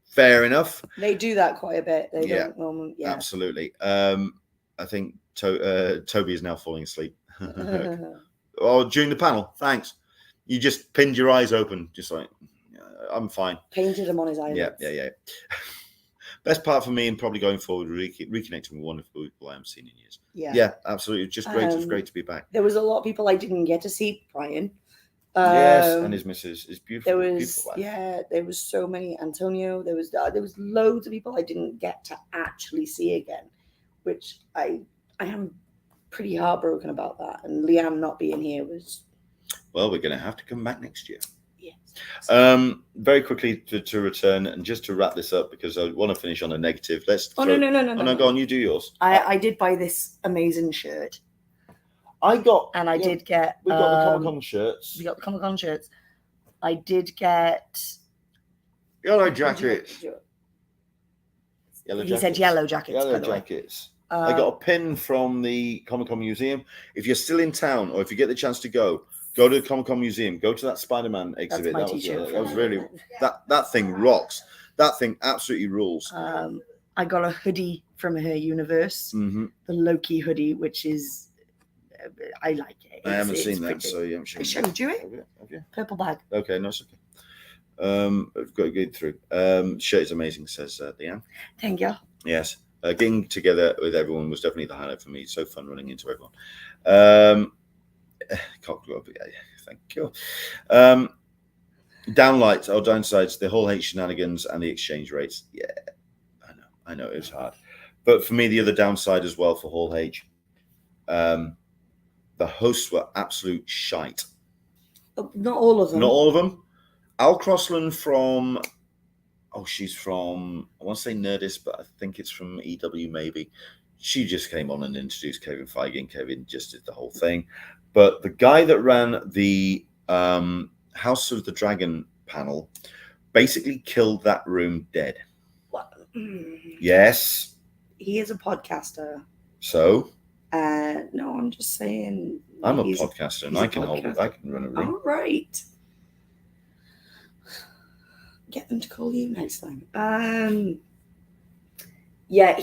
Fair enough. They do that quite a bit. They don't normally. Yeah, absolutely. I think Toby is now falling asleep. During the panel. Thanks. You just pinned your eyes open, just like I'm fine. Painted him on his eyelids. Yeah. Best part for me and probably going forward, reconnecting with wonderful people I haven't seen in years. Yeah, absolutely. Just great. It's great to be back. There was a lot of people I didn't get to see. Brian. Yes, and his missus is beautiful. There was there was so many. Antonio. There was loads of people I didn't get to actually see again, which I am pretty heartbroken about that. And Liam not being here was. Well, we're going to have to come back next year. Yes. Very quickly to return and just to wrap this up because I want to finish on a negative. Let's. Oh, throw... no. Go on. You do yours. I did buy this amazing shirt. I got, and I did get. We got the Comic Con shirts. We got the Comic Con shirts. I did get yellow jackets. He said yellow jackets. Yellow jackets. I got a pin from the Comic Con Museum. If you're still in town, or if you get the chance to go to the Comic Con Museum. Go to that Spider-Man exhibit. That was really that thing rocks. That thing absolutely rules. I got a hoodie from her universe, the Loki hoodie, which is I like it. I haven't seen that, pretty. so you haven't shown I showed you it. Have you? Purple bag. Okay, no, it's okay. I've got to get through. Shirt is amazing, says Leanne. Thank you. Yes, getting together with everyone was definitely the highlight for me. So fun running into everyone. Thank you. Downlights or downsides, the whole H shenanigans and the exchange rates. Yeah, I know it was hard, but for me, the other downside as well for Hall H, the hosts were absolute shite. Not all of them. Not all of them. Al Crossland from, she's from, I want to say Nerdist, but I think it's from EW maybe. She just came on and introduced Kevin Feige, and Kevin just did the whole thing. But the guy that ran the House of the Dragon panel basically killed that room dead. What? Yes. He is a podcaster. So? No, I'm just saying. I'm a podcaster, and I can run a room. All right. Get them to call you next time. Yeah,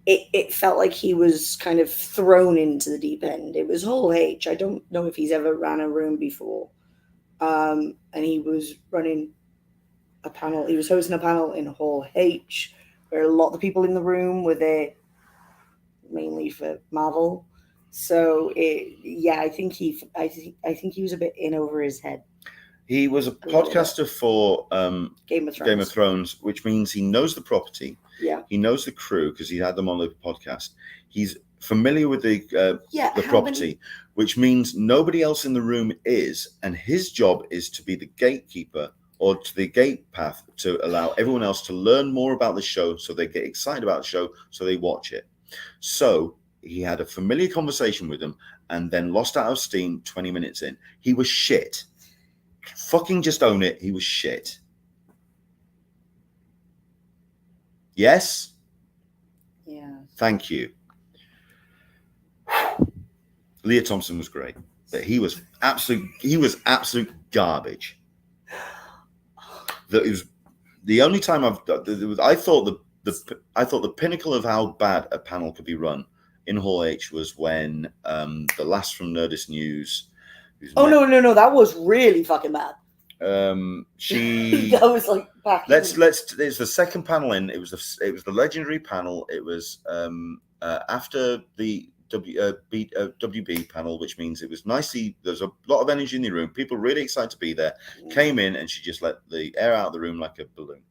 it felt like he was kind of thrown into the deep end. It was Hall H. I don't know if he's ever ran a room before. And he was running a panel. He was hosting a panel in Hall H, where a lot of the people in the room were there mainly for Marvel. So I think he was a bit in over his head. He was a podcaster for Game of Thrones, which means he knows the property. Yeah. He knows the crew because he had them on the podcast. He's familiar with the property, which means nobody else in the room is, and his job is to be the gatekeeper or to the gate path to allow everyone else to learn more about the show, so they get excited about the show, so they watch it. So he had a familiar conversation with them and then lost out of steam 20 minutes in. He was shit. Fucking just own it. He was shit. Yes? Yeah. Thank you. Leah Thompson was great, but he was absolute garbage. That was the only time I thought the pinnacle of how bad a panel could be run in Hall H was when the last from Nerdist News. No, that was really fucking bad. She that was like back. It's the second panel in. It was the legendary panel. It was after the WB panel, which means it was nicely. There's a lot of energy in the room. People really excited to be there. Came in and she just let the air out of the room like a balloon.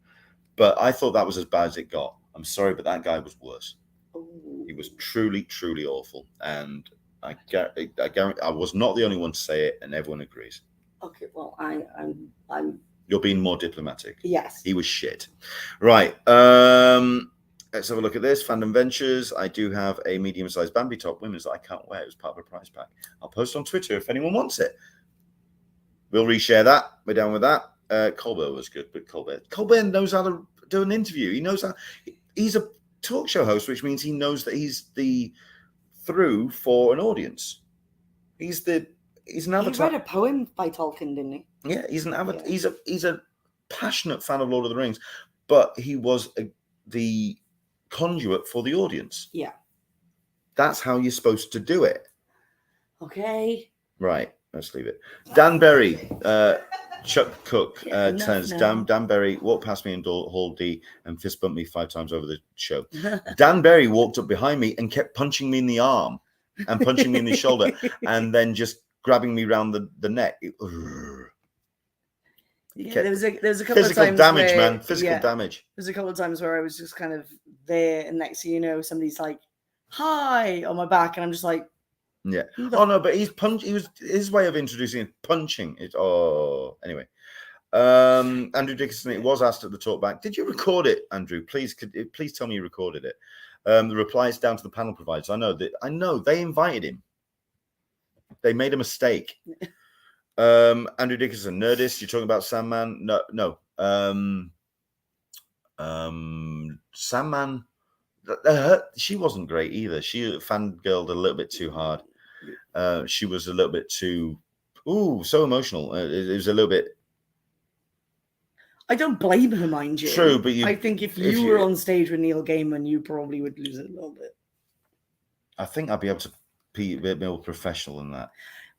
But I thought that was as bad as it got. I'm sorry, but that guy was worse. Ooh. He was truly, truly awful. And I guarantee I was not the only one to say it, and everyone agrees. Okay, well, I'm. You're being more diplomatic. Yes. He was shit. Right. Let's have a look at this. Fandom Ventures. I do have a medium-sized Bambi top women's that I can't wear. It was part of a prize pack. I'll post on Twitter if anyone wants it. We'll reshare that. We're down with that. Colbert was good, but Colbert knows how to do an interview. He knows how. He's a talk show host, which means he knows that he's the through for an audience. He's an avatar. He read a poem by Talkin, didn't he? Yeah, he's an avatar. Yeah. He's a passionate fan of Lord of the Rings, but he was the conduit for the audience. Yeah, that's how you're supposed to do it. Okay. Right. Let's leave it. Dan Berry, Chuck Cook says, Dan Berry walked past me in Hall D and fist bumped me 5 times over the show. Dan Berry walked up behind me and kept punching me in the arm and punching me in the shoulder and then just grabbing me around the neck. There was a couple physical of times damage, where, man. Physical damage. There's a couple of times where I was just kind of there, and next thing you know, somebody's like, "Hi" on my back, and I'm just like, "Yeah." Oh no, but he's punch. He was his way of introducing it, punching it. Oh, anyway. Andrew Dickinson, it was asked at the talkback. Did you record it, Andrew? Please tell me you recorded it. The reply is down to the panel providers. I know they invited him. They made a mistake. Andrew Dickinson, Nerdist, you're talking about Sandman? No. Sandman, she wasn't great either. She fangirled a little bit too hard. She was a little bit too, so emotional. It was a little bit. I don't blame her, mind you. True, but I think if you were on stage with Neil Gaiman, you probably would lose it a little bit. I think I'd be able to be a bit more professional than that.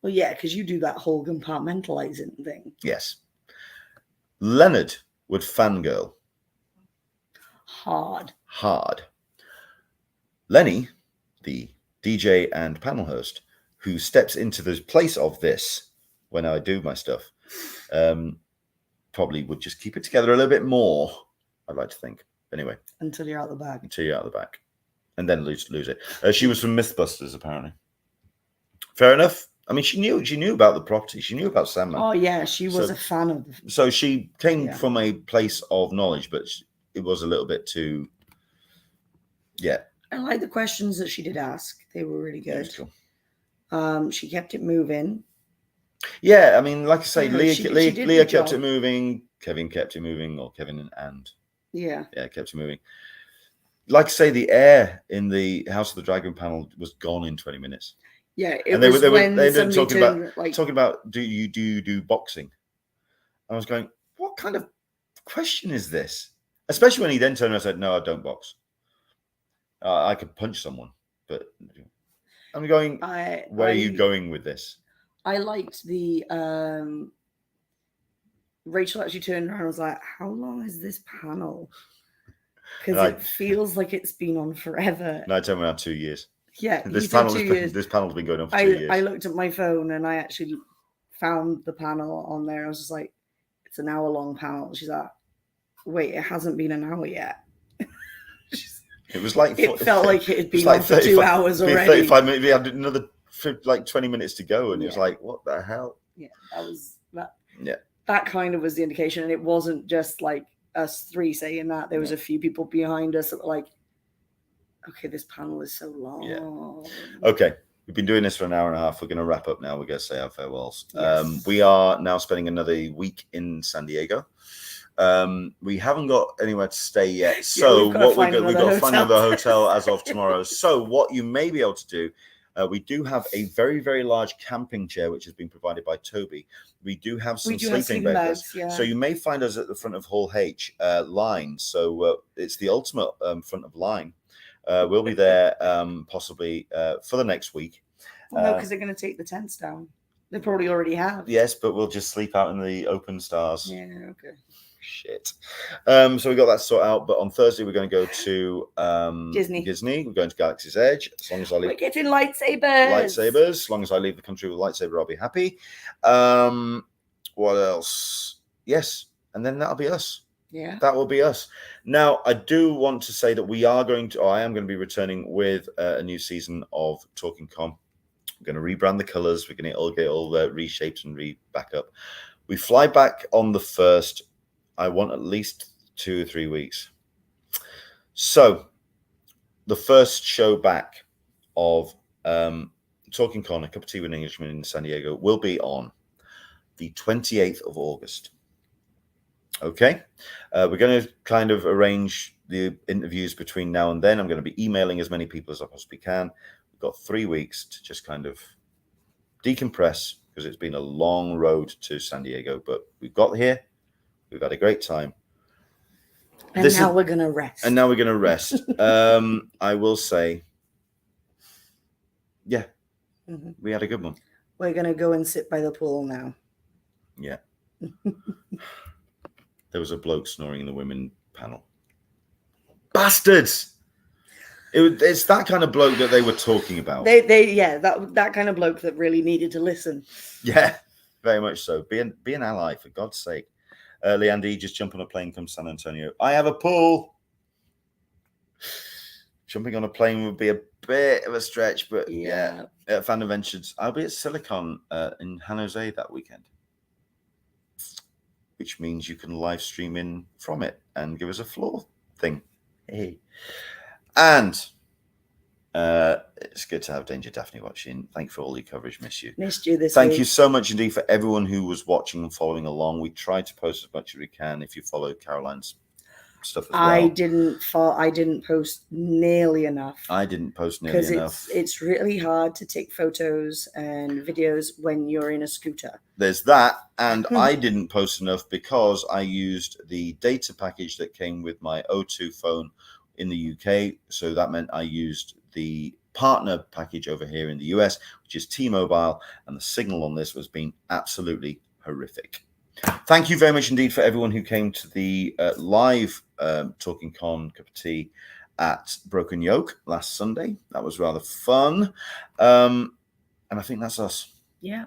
Well, yeah, because you do that whole compartmentalizing thing. Yes. Leonard would fangirl. Hard. Lenny, the DJ and panel host, who steps into the place of this when I do my stuff, probably would just keep it together a little bit more, I'd like to think. Anyway. Until you're out the back. And then lose it. She was from Mythbusters, apparently. Fair enough. I mean, she knew about the property. She knew about Sandman. Oh, yeah, she was a fan of the... So she came from a place of knowledge, but it was a little bit too... Yeah. I like the questions that she did ask. They were really good. Cool. She kept it moving. Yeah, I mean, like I say, Yeah, Leah kept it moving. Kevin kept it moving, or Kevin and... Yeah, kept it moving. Like I say, the air in the House of the Dragon panel was gone in 20 minutes. Yeah, they ended up talking about do you do boxing? I was going, what kind of question is this? Especially when he then turned around and said, no, I don't box. I could punch someone, but I'm going, where are you going with this? I liked the Rachel actually turned around and was like, how long is this panel? Because it feels like it's been on forever. And I turned around 2 years. Yeah, this panel's been going on for 2 years. I looked at my phone and I actually found the panel on there. I was just like, it's an hour-long panel. She's like, wait, it hasn't been an hour yet. It was like it felt like it had been on for 2 hours already. 35 minutes. We had another 20 minutes to go, and it was like, what the hell? Yeah, that was that. Yeah, that kind of was the indication, and it wasn't just like us three saying that. There was a few people behind us that were like, okay, this panel is so long. Yeah. Okay, we've been doing this for an hour and a half. We're going to wrap up now. We're going to say our farewells. Yes. We are now spending another week in San Diego. We haven't got anywhere to stay yet. So we've got to find another hotel as of tomorrow. So what you may be able to do, we do have a very, very large camping chair, which has been provided by Toby. We do have some sleeping bags. Yeah. So you may find us at the front of Hall H line. So it's the ultimate front of line. We'll be there possibly for the next week. Well, no, because they're going to take the tents down. They probably already have. Yes, but we'll just sleep out in the open stars. Yeah, okay. Shit. So we got that sorted out. But on Thursday, we're going to go to Disney. We're going to Galaxy's Edge. As long as I leave. We're getting lightsabers. As long as I leave the country with a lightsaber, I'll be happy. What else? Yes. And then that'll be us. Yeah, that will be us. Now, I do want to say that I am going to be returning with a new season of Talkin Con. We're going to rebrand the colors. We're going to get all reshaped and back up. We fly back on the 1st. I want at least 2 or 3 weeks. So, the first show back of Talkin Con, a cup of tea with an Englishman in San Diego, will be on the 28th of August. Okay, we're going to kind of arrange the interviews between now and then. I'm going to be emailing as many people as I possibly can. We've got 3 weeks to just kind of decompress because it's been a long road to San Diego, but we've got here. We've had a great time. And now we're going to rest. I will say, yeah, we had a good one. We're going to go and sit by the pool now. Yeah. There was a bloke snoring in the women panel. Bastards! It's that kind of bloke that they were talking about. That kind of bloke that really needed to listen. Yeah, very much so. Be an ally, for God's sake. Leandy, just jump on a plane, come San Antonio. I have a pool. Jumping on a plane would be a bit of a stretch, but yeah. Fan Adventures. I'll be at Silicon in San Jose that weekend. which means you can live stream in from it and give us a floor thing. Hey. And it's good to have Danger Daphne watching. Thank you for all your coverage. Miss you. Missed you this Thank week. you so much indeed for everyone who was watching and following along. We tried to post as much as we can. If you follow Caroline's stuff as well, I didn't post nearly enough. I didn't post nearly enough. It's really hard to take photos and videos when you're in a scooter. There's that, and I didn't post enough because I used the data package that came with my O2 phone in the UK. So that meant I used the partner package over here in the US, which is T-Mobile, and the signal on this was being absolutely horrific. Thank you very much indeed for everyone who came to the live Talking Con cup of tea at Broken Yoke last Sunday. That was rather fun. And I think that's us. Yeah.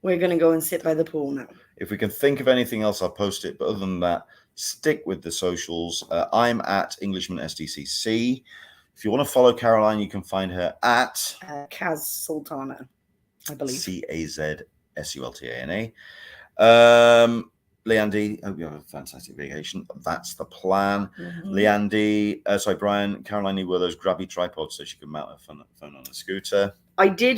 We're going to go and sit by the pool now. If we can think of anything else, I'll post it. But other than that, stick with the socials. I'm at Englishman SDCC. If you want to follow Caroline, you can find her at Kaz Sultana, I believe. CAZSULTANA. Leandy, hope you have a fantastic vacation. That's the plan. Leandy, Brian, Caroline need one of those grabby tripods so she can mount her phone on a scooter. I did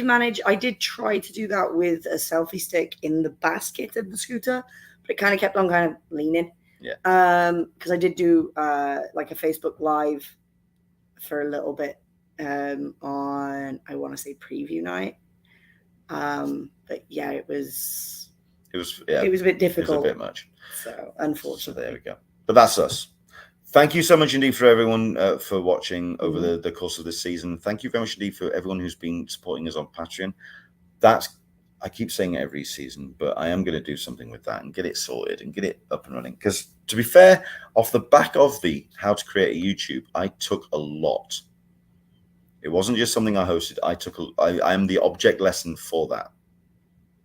try to do that with a selfie stick in the basket of the scooter, but it kind of kept on kind of leaning. Yeah. Because I did do like a Facebook Live for a little bit on, I want to say, preview night. But yeah, it was a bit difficult. It was a bit much. So unfortunately. So there we go. But that's us. Thank you so much indeed for everyone for watching over the course of this season. Thank you very much indeed for everyone who's been supporting us on Patreon. I keep saying it every season, but I am going to do something with that and get it sorted and get it up and running. Because to be fair, off the back of the how to create a YouTube, I took a lot. It wasn't just something I hosted. I am the object lesson for that.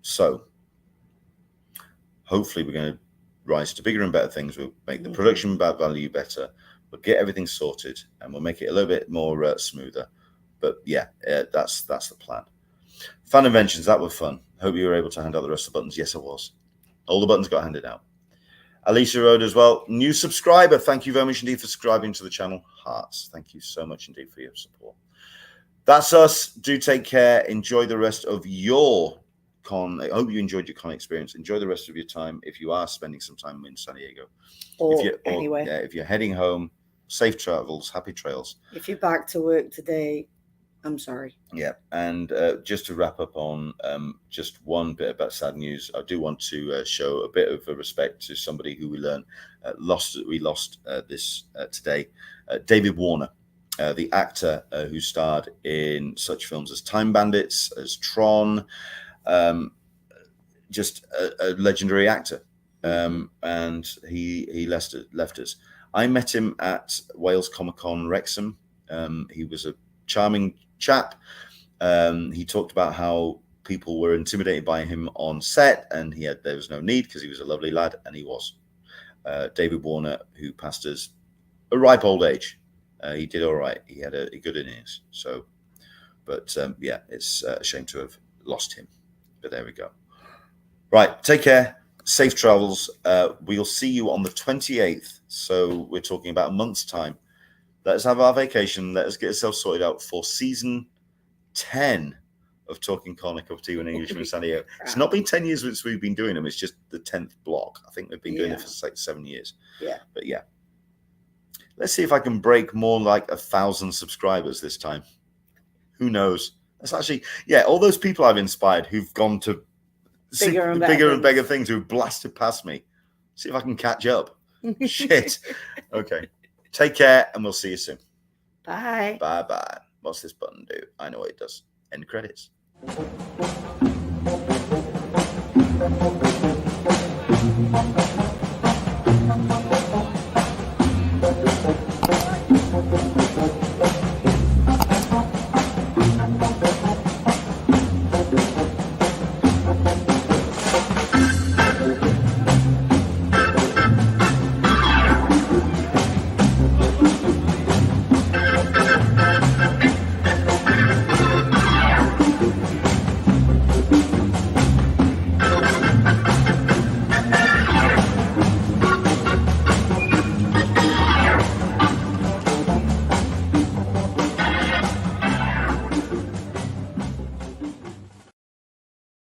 So hopefully we're going to rise to bigger and better things. We'll make the production value better. We'll get everything sorted and we'll make it a little bit more smoother. But yeah, that's the plan. Fan inventions, that was fun. Hope you were able to hand out the rest of the buttons. Yes, I was. All the buttons got handed out. Alicia Road as well. New subscriber. Thank you very much indeed for subscribing to the channel. Hearts. Thank you so much indeed for your support. That's us. Do take care. Enjoy the rest of your con. I hope you enjoyed your con experience. Enjoy the rest of your time if you are spending some time in San Diego. Anyway. Yeah, if you're heading home, safe travels, happy trails. If you're back to work today, I'm sorry. Yeah, and just to wrap up on just one bit about sad news, I do want to show a bit of respect to somebody who we lost this today, David Warner, the actor who starred in such films as Time Bandits, as Tron, just a legendary actor, and he left us. I met him at Wales Comic Con Wrexham. He was a charming chap. He talked about how people were intimidated by him on set, and there was no need because he was a lovely lad, and he was. David Warner, who passed us a ripe old age. He did all right. He had a good innings. So, but yeah, it's a shame to have lost him. But there we go. Right, take care. Safe travels. We'll see you on the 28th. So we're talking about a month's time. Let's have our vacation. Let us get ourselves sorted out for season 10 of Talking Con, a cup of tea with an Englishman in San Diego. It's not been 10 years since we've been doing them. It's just the 10th block. I think we've been doing it for like 7 years. Yeah. But yeah. Let's see if I can break more like 1,000 subscribers this time. Who knows? That's actually, all those people I've inspired who've gone to bigger and bigger things, who've blasted past me. See if I can catch up. Shit. Okay. Take care, and we'll see you soon. Bye. Bye-bye. What's this button do? I know what it does. End credits.